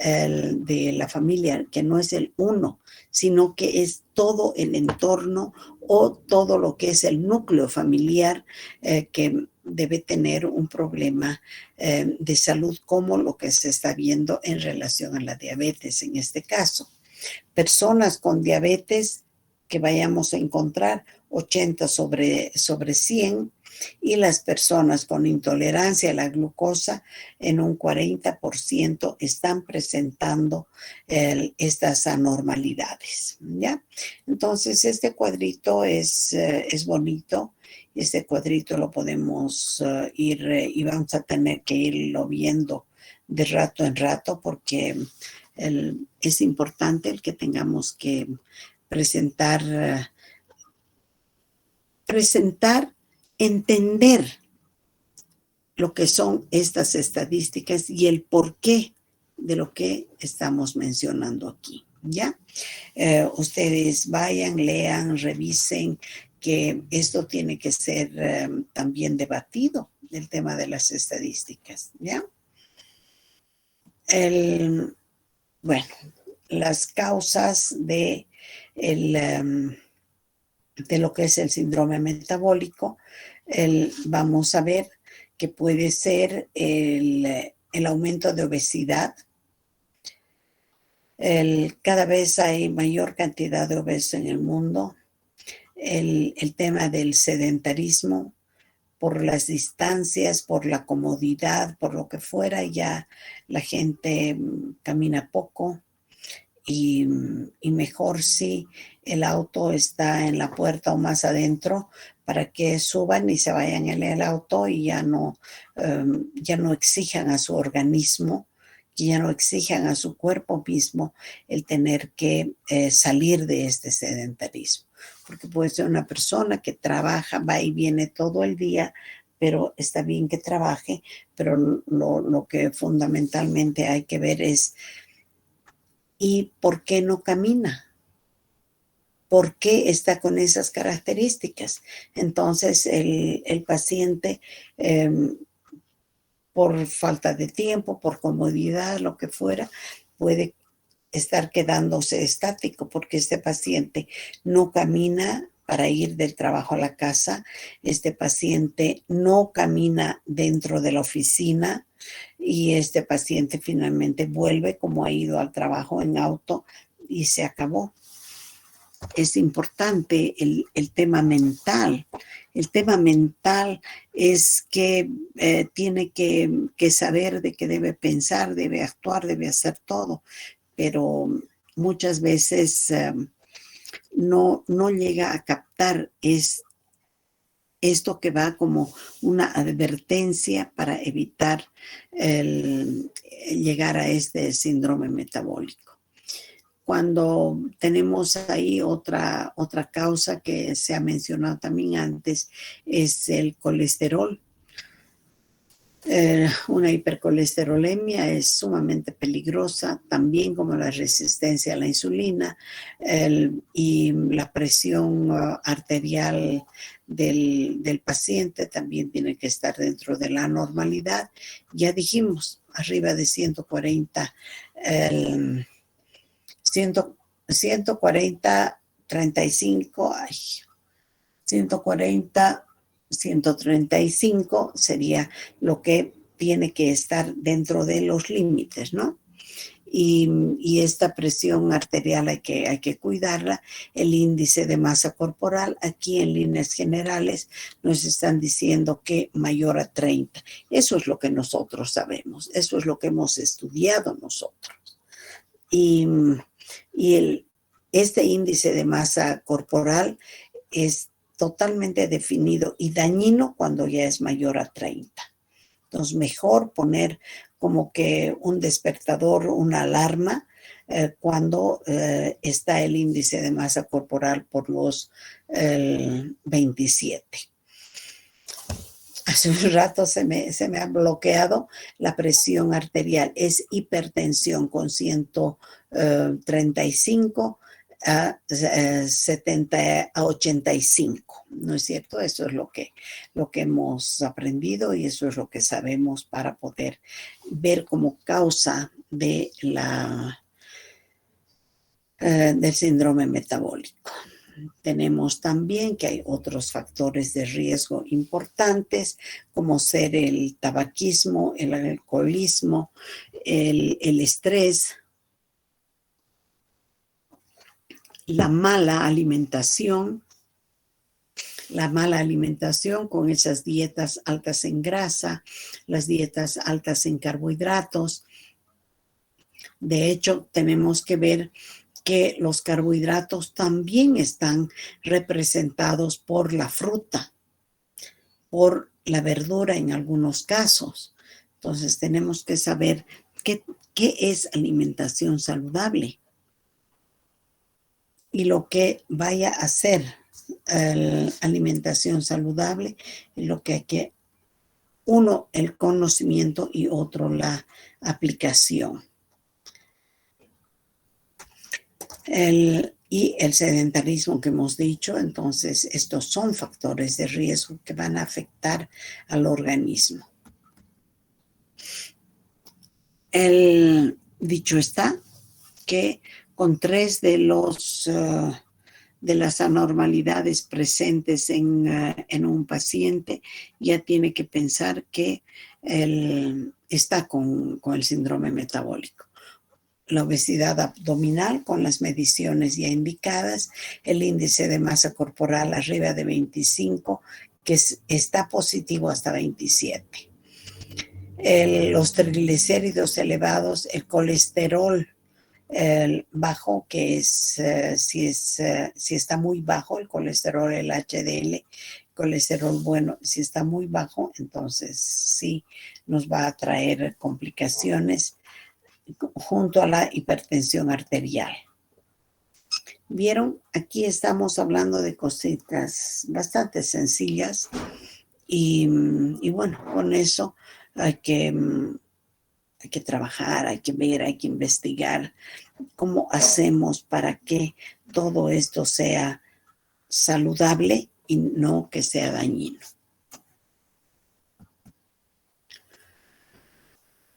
de la familia, que no es el uno, sino que es todo el entorno o todo lo que es el núcleo familiar que debe tener un problema de salud, como lo que se está viendo en relación a la diabetes en este caso. Personas con diabetes que vayamos a encontrar 80 sobre 100, y las personas con intolerancia a la glucosa en un 40% están presentando estas anormalidades, ¿ya? Entonces, este cuadrito es bonito. Este cuadrito lo podemos ir y vamos a tener que irlo viendo de rato en rato, porque es importante el que tengamos que presentar, entender lo que son estas estadísticas y el porqué de lo que estamos mencionando aquí, ¿ya? Ustedes vayan, lean, revisen, que esto tiene que ser también debatido, el tema de las estadísticas, ¿ya? Bueno, las causas de lo que es el síndrome metabólico, vamos a ver que puede ser el aumento de obesidad. Cada vez hay mayor cantidad de obesos en el mundo. El tema del sedentarismo, por las distancias, por la comodidad, por lo que fuera, ya la gente camina poco y mejor si el auto está en la puerta o más adentro para que suban y se vayan en el auto y ya no exijan a su organismo, que ya no exijan a su cuerpo mismo el tener que salir de este sedentarismo. Porque puede ser una persona que trabaja, va y viene todo el día, pero está bien que trabaje, pero lo que fundamentalmente hay que ver es, ¿y por qué no camina? ¿Por qué está con esas características? Entonces el paciente, por falta de tiempo, por comodidad, lo que fuera, puede estar quedándose estático porque este paciente no camina para ir del trabajo a la casa, este paciente no camina dentro de la oficina y este paciente finalmente vuelve como ha ido al trabajo en auto y se acabó. Es importante el tema mental. El tema mental es que tiene que saber de que debe pensar, debe actuar, debe hacer todo, pero muchas veces no llega a captar esto que va como una advertencia para evitar llegar a este síndrome metabólico. Cuando tenemos ahí otra causa que se ha mencionado también antes, es el colesterol. Una hipercolesterolemia es sumamente peligrosa, también como la resistencia a la insulina y la presión arterial del paciente también tiene que estar dentro de la normalidad. Ya dijimos, arriba de 140, 140, 35, 140, 135 sería lo que tiene que estar dentro de los límites, ¿no? Y esta presión arterial hay que cuidarla. El índice de masa corporal, aquí en líneas generales, nos están diciendo que mayor a 30. Eso es lo que nosotros sabemos, eso es lo que hemos estudiado nosotros. Este índice de masa corporal es totalmente definido y dañino cuando ya es mayor a 30. Entonces, mejor poner como que un despertador, una alarma, cuando está el índice de masa corporal por los 27. Hace un rato se me ha bloqueado la presión arterial. Es hipertensión con 135 a 70 a 85, ¿no es cierto? Eso es lo que hemos aprendido y eso es lo que sabemos para poder ver como causa de del síndrome metabólico. Tenemos también que hay otros factores de riesgo importantes, como ser el tabaquismo, el alcoholismo, el estrés, la mala alimentación con esas dietas altas en grasa, las dietas altas en carbohidratos. De hecho, tenemos que ver que los carbohidratos también están representados por la fruta, por la verdura en algunos casos. Entonces, tenemos que saber qué es alimentación saludable. Y lo que vaya a ser alimentación saludable es lo que hay que, uno, el conocimiento y otro, la aplicación. Y el sedentarismo que hemos dicho, entonces estos son factores de riesgo que van a afectar al organismo. Dicho está que con 3 de las anormalidades presentes en un paciente, ya tiene que pensar que está con el síndrome metabólico. La obesidad abdominal con las mediciones ya indicadas, el índice de masa corporal arriba de 25, que está positivo hasta 27. Los triglicéridos elevados, el colesterol bajo, que es, si está muy bajo el colesterol, el HDL, colesterol bueno, si está muy bajo, entonces sí nos va a traer complicaciones junto a la hipertensión arterial. ¿Vieron? Aquí estamos hablando de cositas bastante sencillas y bueno, con eso hay que trabajar, hay que ver, hay que investigar cómo hacemos para que todo esto sea saludable y no que sea dañino.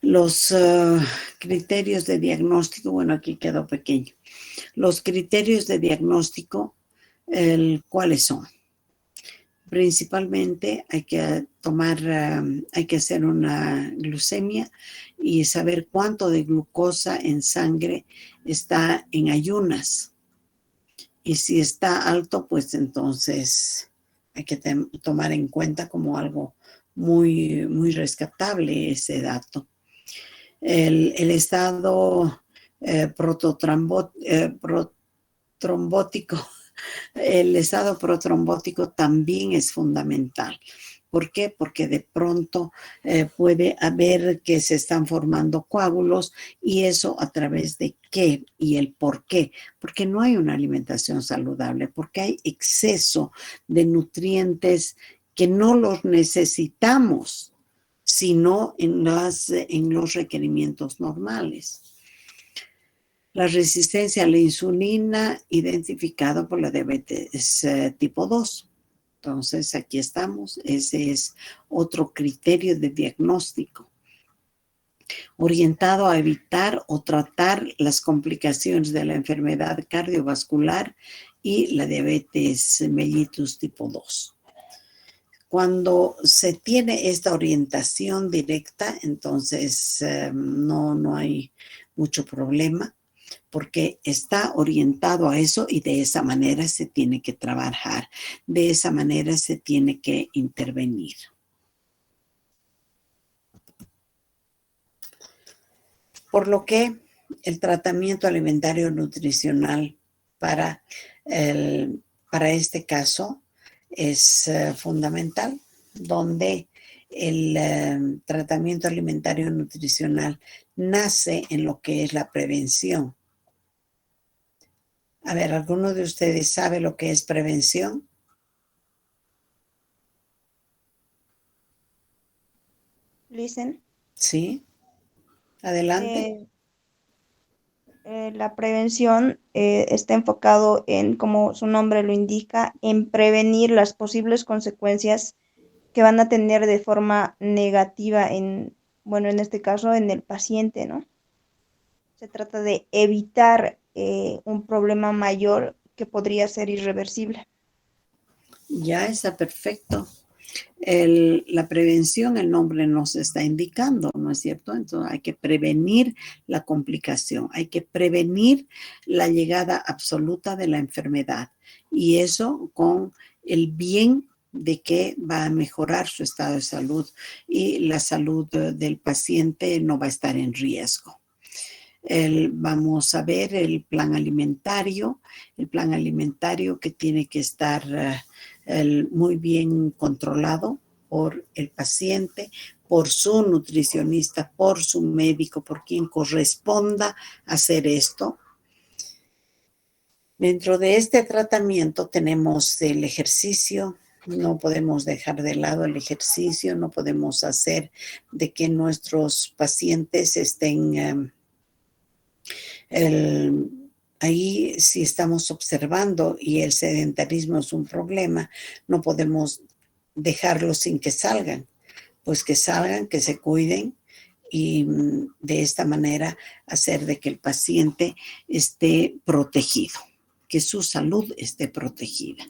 Los criterios de diagnóstico, bueno, aquí quedó pequeño. Los criterios de diagnóstico, ¿cuáles son? Principalmente hay que hay que hacer una glucemia y saber cuánto de glucosa en sangre está en ayunas. Y si está alto, pues entonces hay que tomar en cuenta como algo muy, muy rescatable ese dato. El estado protrombótico, el estado protrombótico también es fundamental. ¿Por qué? Porque de pronto puede haber que se están formando coágulos y eso a través de qué y el por qué. Porque no hay una alimentación saludable, porque hay exceso de nutrientes que no los necesitamos, sino en los requerimientos normales. La resistencia a la insulina identificada por la diabetes tipo 2. Entonces, aquí estamos. Ese es otro criterio de diagnóstico, orientado a evitar o tratar las complicaciones de la enfermedad cardiovascular y la diabetes mellitus tipo 2. Cuando se tiene esta orientación directa, entonces no hay mucho problema, porque está orientado a eso y de esa manera se tiene que trabajar, de esa manera se tiene que intervenir. Por lo que el tratamiento alimentario nutricional para este caso es fundamental, donde el tratamiento alimentario nutricional nace en lo que es la prevención. A ver, ¿alguno de ustedes sabe lo que es prevención? Listen. Sí. Adelante. La prevención está enfocado en, como su nombre lo indica, en prevenir las posibles consecuencias que van a tener de forma negativa en este caso, en el paciente, ¿no? Se trata de evitar un problema mayor que podría ser irreversible. Ya está perfecto. La prevención, el nombre nos está indicando, ¿no es cierto? Entonces hay que prevenir la complicación, hay que prevenir la llegada absoluta de la enfermedad y eso con el bien de que va a mejorar su estado de salud y la salud del paciente no va a estar en riesgo. Vamos a ver el plan alimentario que tiene que estar muy bien controlado por el paciente, por su nutricionista, por su médico, por quien corresponda hacer esto. Dentro de este tratamiento tenemos el ejercicio. No podemos dejar de lado el ejercicio, no podemos hacer de que nuestros pacientes estén ahí. Si estamos observando y el sedentarismo es un problema, no podemos dejarlos sin que salgan. Pues que salgan, que se cuiden y de esta manera hacer de que el paciente esté protegido, que su salud esté protegida.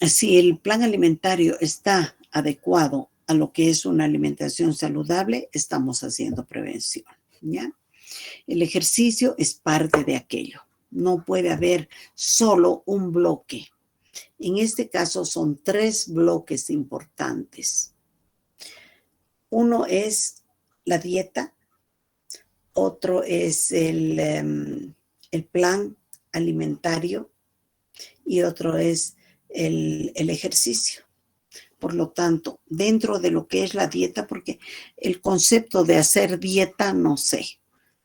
Si el plan alimentario está adecuado a lo que es una alimentación saludable, estamos haciendo prevención, ¿ya? El ejercicio es parte de aquello. No puede haber solo un bloque. En este caso son 3 bloques importantes. Uno es la dieta, otro es el plan alimentario y otro es el ejercicio. Por lo tanto, dentro de lo que es la dieta, porque el concepto de hacer dieta no sé.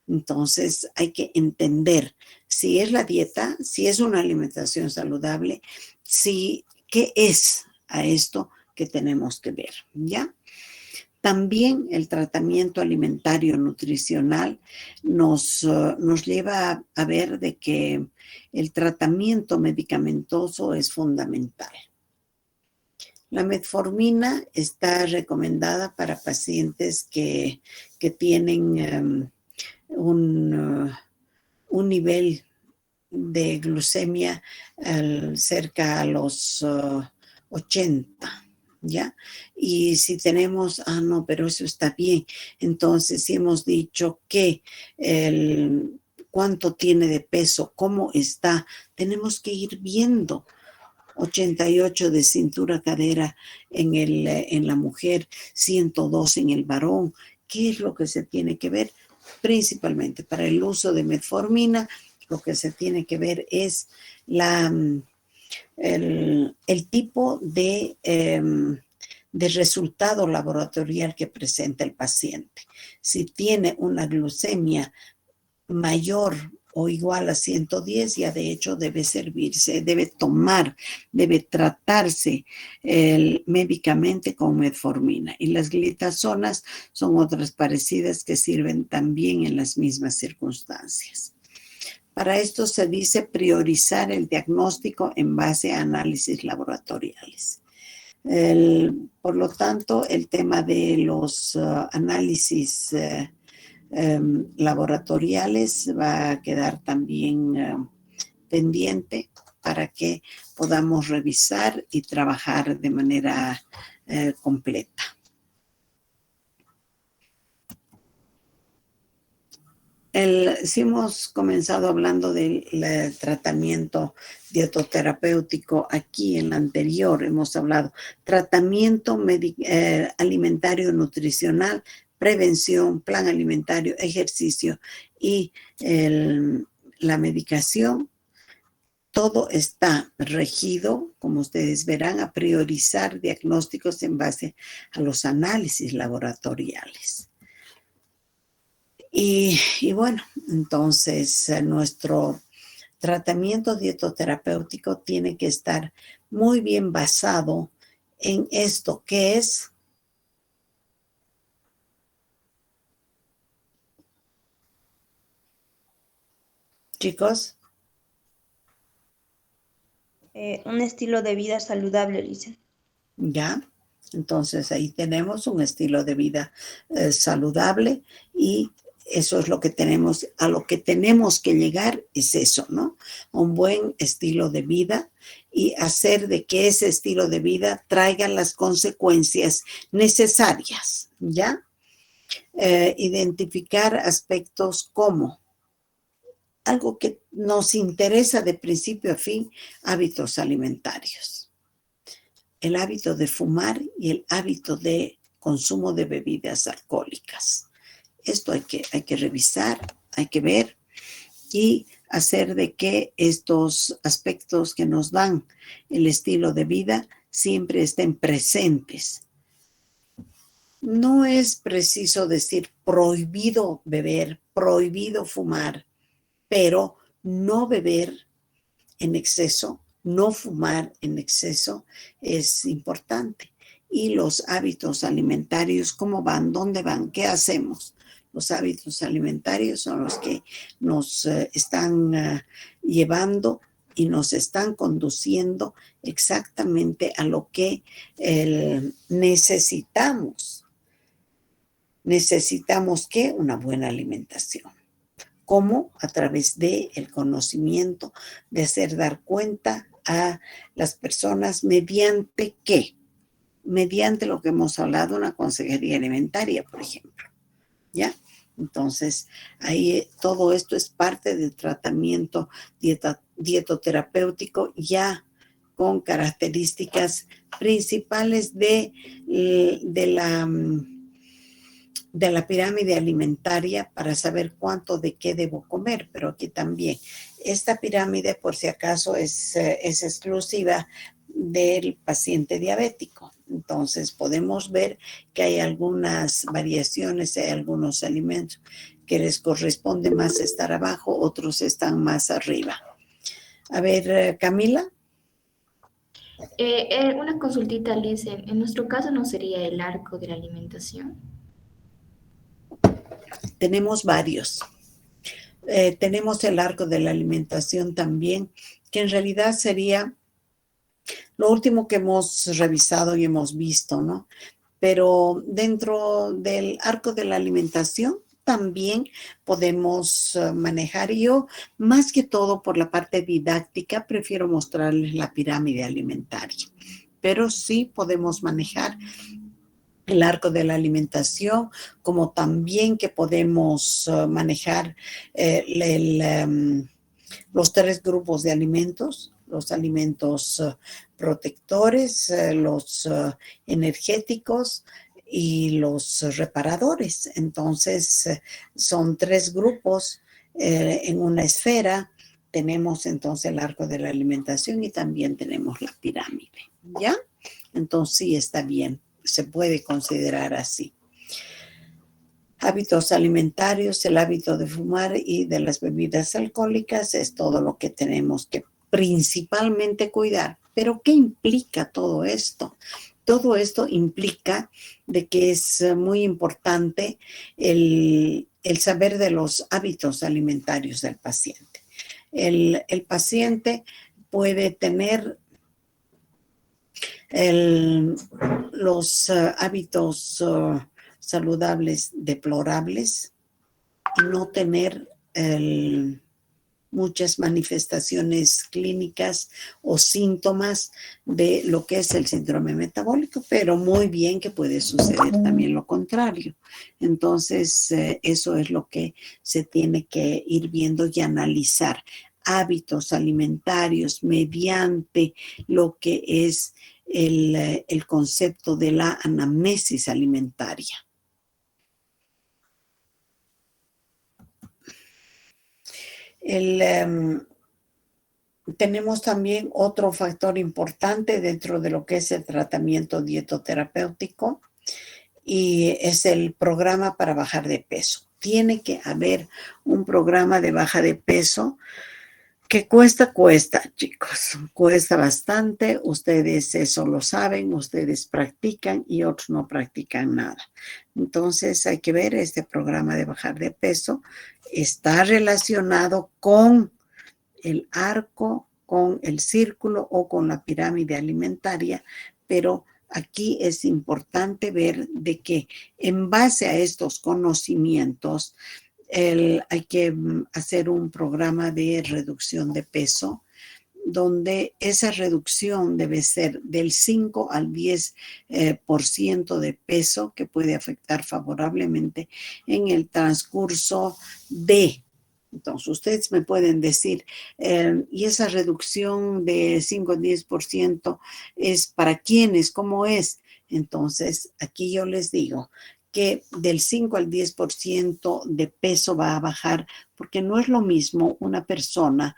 Entonces hay que entender si es la dieta, si es una alimentación saludable, si qué es a esto que tenemos que ver, ¿ya? También el tratamiento alimentario nutricional nos lleva a ver de que el tratamiento medicamentoso es fundamental. La metformina está recomendada para pacientes que tienen un nivel de glucemia cerca a los 80, ¿ya? Y si tenemos, no, pero eso está bien. Entonces, si hemos dicho que cuánto tiene de peso, cómo está, tenemos que ir viendo. 88 de cintura cadera en la mujer, 102 en el varón. ¿Qué es lo que se tiene que ver? Principalmente para el uso de metformina, lo que se tiene que ver es el tipo de resultado laboratorial que presenta el paciente. Si tiene una glucemia mayor o igual a 110, ya de hecho debe servirse, debe tratarse médicamente con metformina. Y las glitazonas son otras parecidas que sirven también en las mismas circunstancias. Para esto se dice priorizar el diagnóstico en base a análisis laboratoriales. Por lo tanto, el tema de los análisis laboratoriales va a quedar también pendiente para que podamos revisar y trabajar de manera completa. Si hemos comenzado hablando del tratamiento dietoterapéutico, aquí en la anterior hemos hablado tratamiento alimentario nutricional, prevención, plan alimentario, ejercicio y la medicación. Todo está regido, como ustedes verán, a priorizar diagnósticos en base a los análisis laboratoriales. Y bueno, entonces nuestro tratamiento dietoterapéutico tiene que estar muy bien basado en esto que es chicos. Un estilo de vida saludable, dicen. Ya, entonces ahí tenemos un estilo de vida saludable y eso es lo que tenemos, a lo que tenemos que llegar es eso, ¿no? Un buen estilo de vida y hacer de que ese estilo de vida traiga las consecuencias necesarias, ¿ya? Identificar aspectos como algo que nos interesa de principio a fin, hábitos alimentarios. El hábito de fumar y el hábito de consumo de bebidas alcohólicas. Esto hay que revisar, hay que ver y hacer de que estos aspectos que nos dan el estilo de vida siempre estén presentes. No es preciso decir prohibido beber, prohibido fumar, pero no beber en exceso, no fumar en exceso es importante. Y los hábitos alimentarios, ¿cómo van? ¿Dónde van? ¿Qué hacemos? Los hábitos alimentarios son los que nos están llevando y nos están conduciendo exactamente a lo que necesitamos. ¿Necesitamos qué? Una buena alimentación. ¿Cómo? A través del conocimiento, de hacer dar cuenta a las personas mediante qué? Mediante lo que hemos hablado, una consejería alimentaria, por ejemplo. ¿Ya? Entonces, ahí todo esto es parte del tratamiento dietoterapéutico ya con características principales de la pirámide alimentaria para saber cuánto de qué debo comer, pero aquí también. Esta pirámide, por si acaso, es exclusiva del paciente diabético. Entonces, podemos ver que hay algunas variaciones, hay algunos alimentos que les corresponde más estar abajo, otros están más arriba. A ver, Camila. Una consultita, Liz. En nuestro caso no sería el arco de la alimentación. Tenemos varios. Tenemos el arco de la alimentación también, que en realidad sería lo último que hemos revisado y hemos visto, ¿no? Pero dentro del arco de la alimentación también podemos manejar. Yo, más que todo por la parte didáctica, prefiero mostrarles la pirámide alimentaria, pero sí podemos manejar el arco de la alimentación, como también que podemos manejar los 3 grupos de alimentos, los alimentos protectores, los energéticos y los reparadores. Entonces, son 3 grupos en una esfera. Tenemos entonces el arco de la alimentación y también tenemos la pirámide, ¿ya? Entonces, sí está bien, se puede considerar así. Hábitos alimentarios, el hábito de fumar y de las bebidas alcohólicas es todo lo que tenemos que principalmente cuidar. Pero ¿qué implica todo esto? Todo esto implica de que es muy importante el saber de los hábitos alimentarios del paciente. El paciente puede tener los hábitos saludables deplorables y no tener muchas manifestaciones clínicas o síntomas de lo que es el síndrome metabólico, pero muy bien que puede suceder también lo contrario. Entonces, eso es lo que se tiene que ir viendo y analizar. Hábitos alimentarios mediante lo que es el concepto de la anamnesis alimentaria. Tenemos también otro factor importante dentro de lo que es el tratamiento dietoterapéutico y es el programa para bajar de peso. Tiene que haber un programa de baja de peso que cuesta, chicos, cuesta bastante. Ustedes eso lo saben, ustedes practican y otros no practican nada. Entonces hay que ver este programa de bajar de peso. Está relacionado con el arco, con el círculo o con la pirámide alimentaria, pero aquí es importante ver de que en base a estos conocimientos hay que hacer un programa de reducción de peso, donde esa reducción debe ser del 5 al 10% de peso, que puede afectar favorablemente en el transcurso de. Entonces, ustedes me pueden decir, ¿y esa reducción de 5 al 10% es para quiénes? ¿Cómo es? Entonces, aquí yo les digo que del 5 al 10% de peso va a bajar, porque no es lo mismo una persona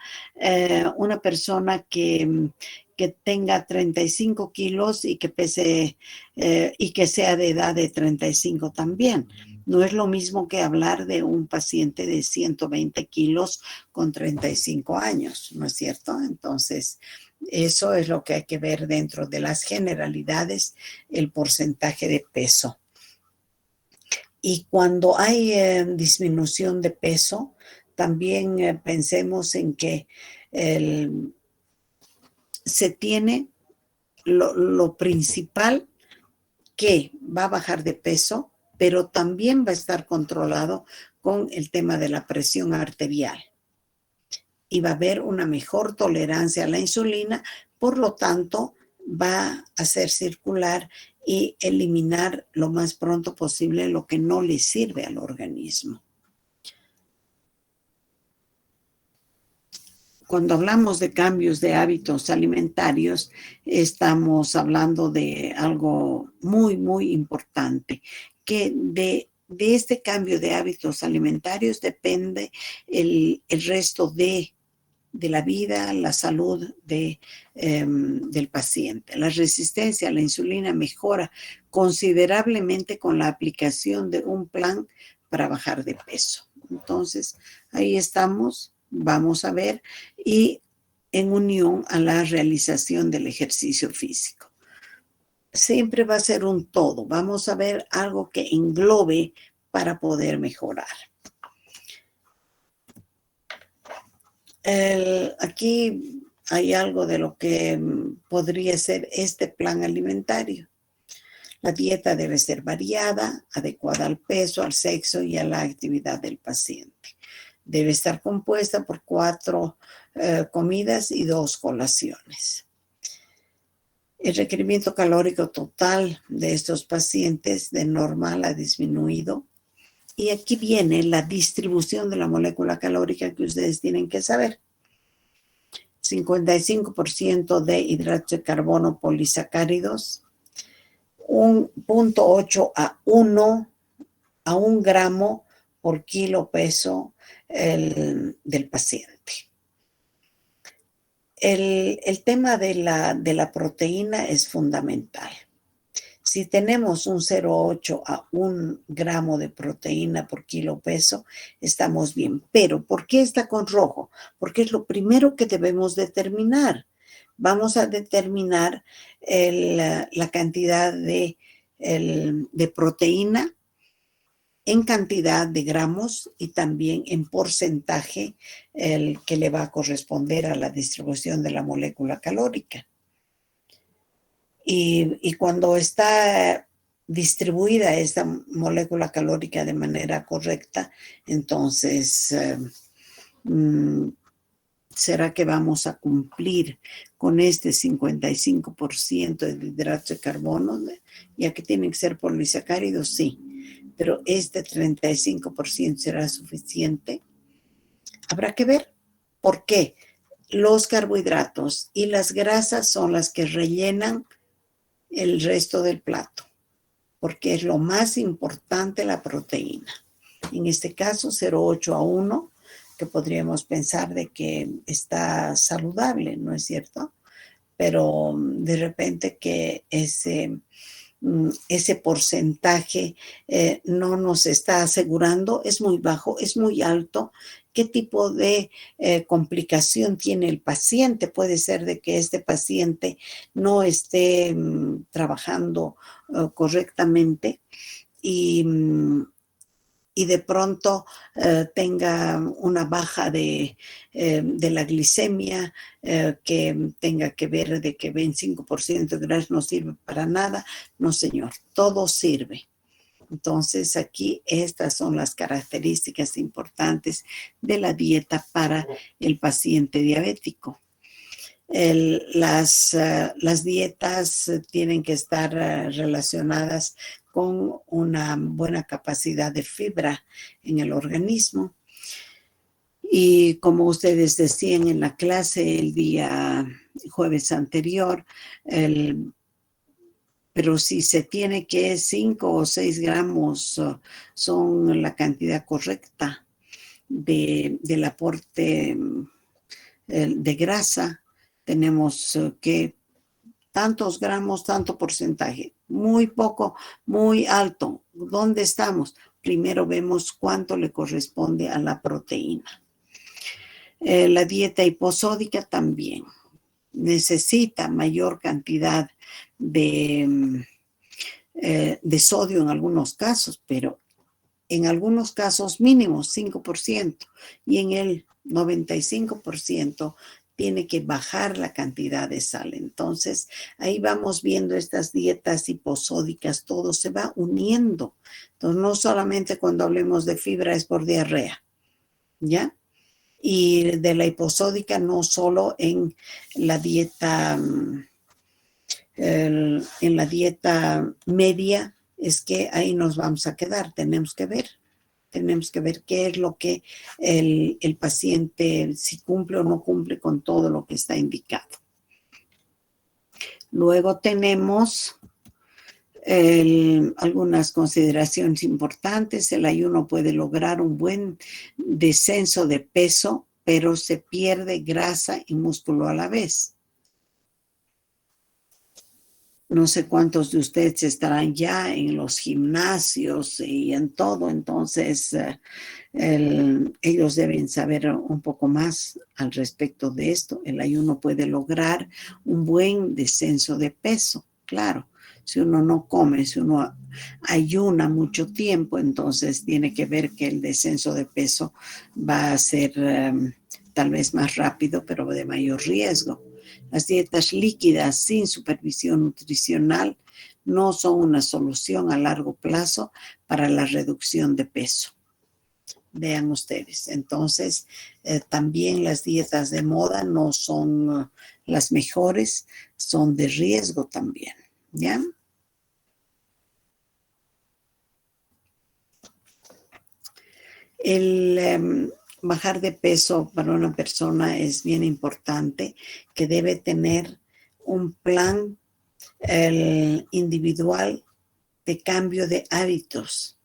que tenga 35 kilos y que pese y que sea de edad de 35 también. No es lo mismo que hablar de un paciente de 120 kilos con 35 años, ¿no es cierto? Entonces, eso es lo que hay que ver dentro de las generalidades, el porcentaje de peso. Y cuando hay disminución de peso, también pensemos en que se tiene lo principal que va a bajar de peso, pero también va a estar controlado con el tema de la presión arterial. Y va a haber una mejor tolerancia a la insulina, por lo tanto, va a hacer circular y eliminar lo más pronto posible lo que no le sirve al organismo. cuando hablamos de cambios de hábitos alimentarios, estamos hablando de algo muy, muy importante, que de este cambio de hábitos alimentarios depende el resto de la vida, la salud del paciente. La resistencia a la insulina mejora considerablemente con la aplicación de un plan para bajar de peso. Entonces, ahí estamos, vamos a ver, y en unión a la realización del ejercicio físico. Siempre va a ser un todo. Vamos a ver algo que englobe para poder mejorar. Aquí hay algo de lo que podría ser este plan alimentario. La dieta debe ser variada, adecuada al peso, al sexo y a la actividad del paciente. Debe estar compuesta por 4 comidas y 2 colaciones. El requerimiento calórico total de estos pacientes de normal ha disminuido. Y aquí viene la distribución de la molécula calórica que ustedes tienen que saber. 55% de hidratos de carbono polisacáridos, 0.8 a 1 gramo por kilo peso del paciente. El tema de la proteína es fundamental. Si tenemos un 0.8 a 1 gramo de proteína por kilo peso, estamos bien. Pero, ¿por qué está con rojo? Porque es lo primero que debemos determinar. Vamos a determinar la cantidad de proteína en cantidad de gramos y también en porcentaje el que le va a corresponder a la distribución de la molécula calórica. Y cuando está distribuida esta molécula calórica de manera correcta, entonces será que vamos a cumplir con este 55% de hidratos de carbono, ya que tienen que ser polisacáridos, sí, pero este 35% será suficiente. Habrá que ver por qué. Los carbohidratos y las grasas son las que rellenan el resto del plato, porque es lo más importante la proteína. En este caso, 0.8 a 1, que podríamos pensar de que está saludable, ¿no es cierto? Pero de repente que ese porcentaje no nos está asegurando, es muy bajo, es muy alto. ¿Qué tipo de complicación tiene el paciente? Puede ser de que este paciente no esté trabajando correctamente y de pronto tenga una baja de la glicemia, que tenga que ver de que 25% de grasa no sirve para nada. No, señor, todo sirve. Entonces, aquí estas son las características importantes de la dieta para el paciente diabético. Las dietas tienen que estar relacionadas con una buena capacidad de fibra en el organismo. Y como ustedes decían en la clase el día jueves anterior, pero si se tiene que 5 o 6 gramos son la cantidad correcta del aporte de grasa, tenemos que tantos gramos, tanto porcentaje, muy poco, muy alto. ¿Dónde estamos? Primero vemos cuánto le corresponde a la proteína. La dieta hiposódica también necesita mayor cantidad de sodio en algunos casos, pero en algunos casos mínimo 5%, y en el 95% tiene que bajar la cantidad de sal. Entonces, ahí vamos viendo estas dietas hiposódicas, todo se va uniendo. Entonces, no solamente cuando hablemos de fibra es por diarrea, ¿ya? Y de la hiposódica no solo en la dieta media, es que ahí nos vamos a quedar, tenemos que ver. Tenemos que ver qué es lo que el paciente, si cumple o no cumple con todo lo que está indicado. Luego tenemos algunas consideraciones importantes. El ayuno puede lograr un buen descenso de peso, pero se pierde grasa y músculo a la vez. No sé cuántos de ustedes estarán ya en los gimnasios y en todo, entonces ellos deben saber un poco más al respecto de esto. El ayuno puede lograr un buen descenso de peso, claro. Si uno no come, si uno ayuna mucho tiempo, entonces tiene que ver que el descenso de peso va a ser tal vez más rápido, pero de mayor riesgo. Las dietas líquidas sin supervisión nutricional no son una solución a largo plazo para la reducción de peso. Vean ustedes, entonces también las dietas de moda no son las mejores, son de riesgo también, ¿ya? Bajar de peso para una persona es bien importante, que debe tener un plan individual de cambio de hábitos.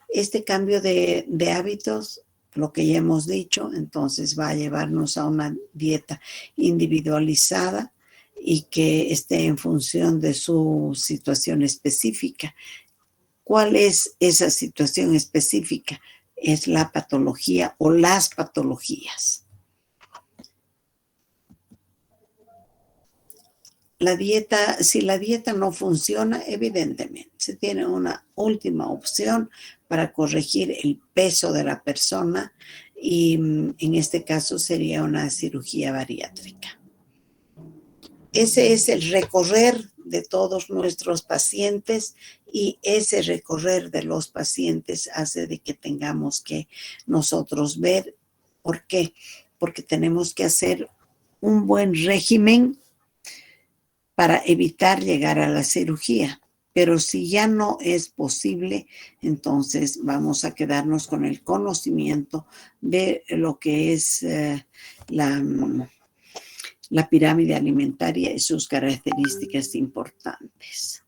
Este cambio de hábitos, lo que ya hemos dicho, entonces va a llevarnos a una dieta individualizada y que esté en función de su situación específica. ¿Cuál es esa situación específica? Es la patología o las patologías. Si la dieta no funciona, evidentemente se tiene una última opción para corregir el peso de la persona y en este caso sería una cirugía bariátrica. Ese es el recorrer de todos nuestros pacientes y ese recorrer de los pacientes hace de que tengamos que nosotros ver. ¿Por qué? Porque tenemos que hacer un buen régimen para evitar llegar a la cirugía. Pero si ya no es posible, entonces vamos a quedarnos con el conocimiento de lo que es la pirámide alimentaria y sus características importantes.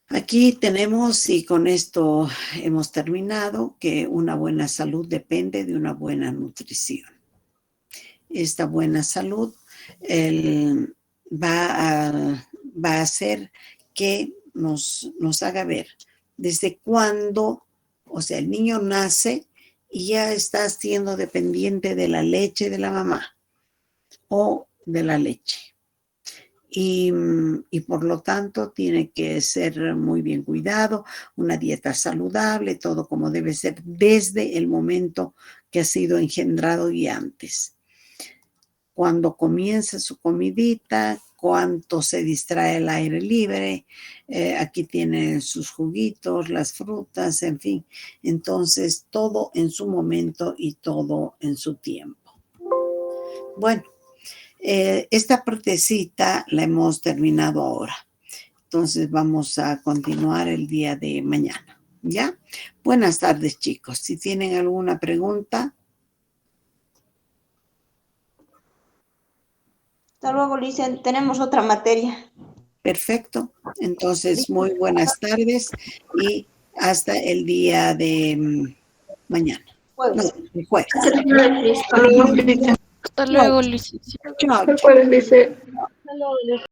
Aquí tenemos, y con esto hemos terminado, que una buena salud depende de una buena nutrición. Esta buena salud va a hacer que nos haga ver desde cuándo, o sea, el niño nace y ya está siendo dependiente de la leche de la mamá o de la leche. Y por lo tanto tiene que ser muy bien cuidado, una dieta saludable, todo como debe ser desde el momento que ha sido engendrado y antes. Cuando comienza su comidita, cuánto se distrae al aire libre, aquí tiene sus juguitos, las frutas, en fin. Entonces, todo en su momento y todo en su tiempo. Bueno, esta partecita la hemos terminado ahora. Entonces, vamos a continuar el día de mañana, ¿ya? Buenas tardes, chicos. Si tienen alguna pregunta. Hasta luego, Licen. Tenemos otra materia. Perfecto. Entonces, muy buenas tardes y hasta el día de mañana. Jueves. No, el jueves. Hasta luego, licenciada. Chao. Hasta luego, licenciada. Chao. Hasta luego.